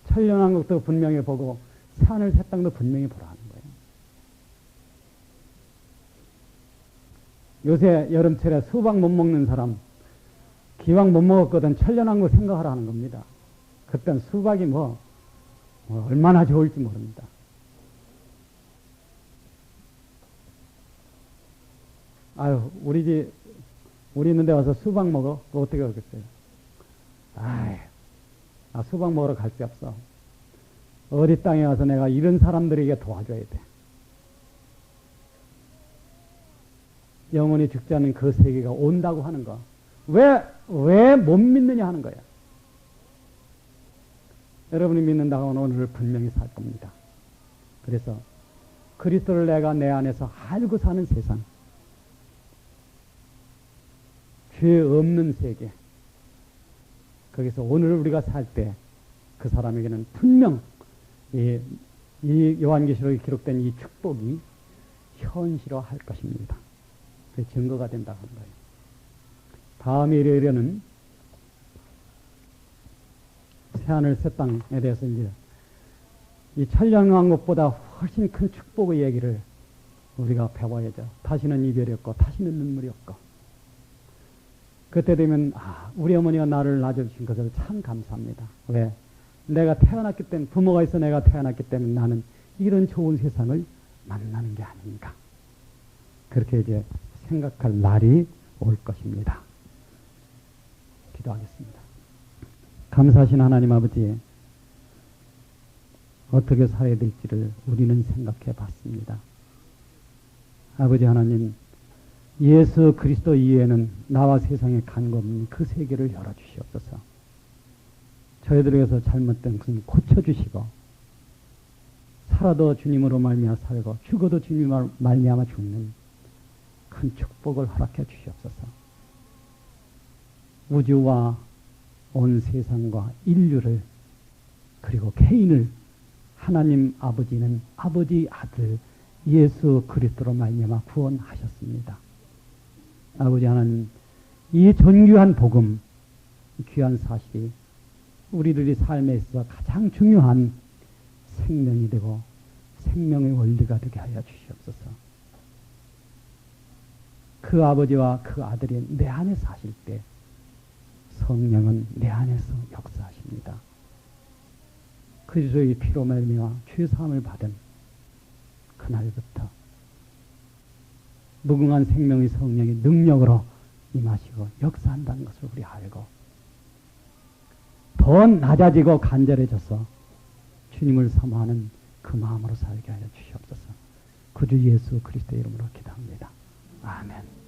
천년왕국도 분명히 보고 산을 새 땅도 분명히 보라는 거예요. 요새 여름철에 수박 못 먹는 사람 기왕 못 먹었거든 천년왕국 생각하라 하는 겁니다. 그땐 수박이 얼마나 좋을지 모릅니다. 아유, 우리 있는 데 와서 수박 먹어? 그거 어떻게 하겠어요? 수박 먹으러 갈 데 없어. 어디 땅에 와서 내가 이런 사람들에게 도와줘야 돼. 영원히 죽지 않는 그 세계가 온다고 하는 거. 왜 못 믿느냐 하는 거야. 여러분이 믿는다고 하면 오늘 분명히 살 겁니다. 그래서 그리스도를 내가 내 안에서 알고 사는 세상, 죄 없는 세계, 거기서 오늘 우리가 살 때 그 사람에게는 분명 이 요한계시록에 기록된 이 축복이 현실화할 것입니다. 그 증거가 된다고 하는 거예요. 다음 일요일에는 새하늘 새 땅에 대해서 이제 이 천년왕 것보다 훨씬 큰 축복의 얘기를 우리가 배워야죠. 다시는 이별이 없고 다시는 눈물이 없고. 그때 되면 우리 어머니가 나를 낳아주신 것을 참 감사합니다. 왜? 내가 태어났기 때문에, 부모가 있어 내가 태어났기 때문에 나는 이런 좋은 세상을 만나는 게 아닌가. 그렇게 이제 생각할 날이 올 것입니다. 기도하겠습니다. 감사하신 하나님 아버지, 어떻게 살아야 될지를 우리는 생각해 봤습니다. 아버지 하나님, 예수 그리스도 이외에는 나와 세상에 간 거 없는 그 세계를 열어주시옵소서. 저희들에게서 잘못된 것은 고쳐주시고, 살아도 주님으로 말미암아 살고 죽어도 주님으로 말미암아 죽는 큰 축복을 허락해 주시옵소서. 우주와 온 세상과 인류를, 그리고 개인을 하나님 아버지는 아버지 아들 예수 그리스도로 말미암아 구원하셨습니다. 아버지 하나님, 이 존귀한 복음, 귀한 사실이 우리들의 삶에 있어서 가장 중요한 생명이 되고 생명의 원리가 되게 하여 주시옵소서. 그 아버지와 그 아들이 내 안에 사실 때 성령은 내 안에서 역사하십니다. 그리스도의 피로 말미암아 죄사함을 받은 그날부터 무궁한 생명의 성령이 능력으로 임하시고 역사한다는 것을 우리 알고 더 낮아지고 간절해져서 주님을 사모하는 그 마음으로 살게 하여 주시옵소서. 구주 예수 그리스도의 이름으로 기도합니다. 아멘.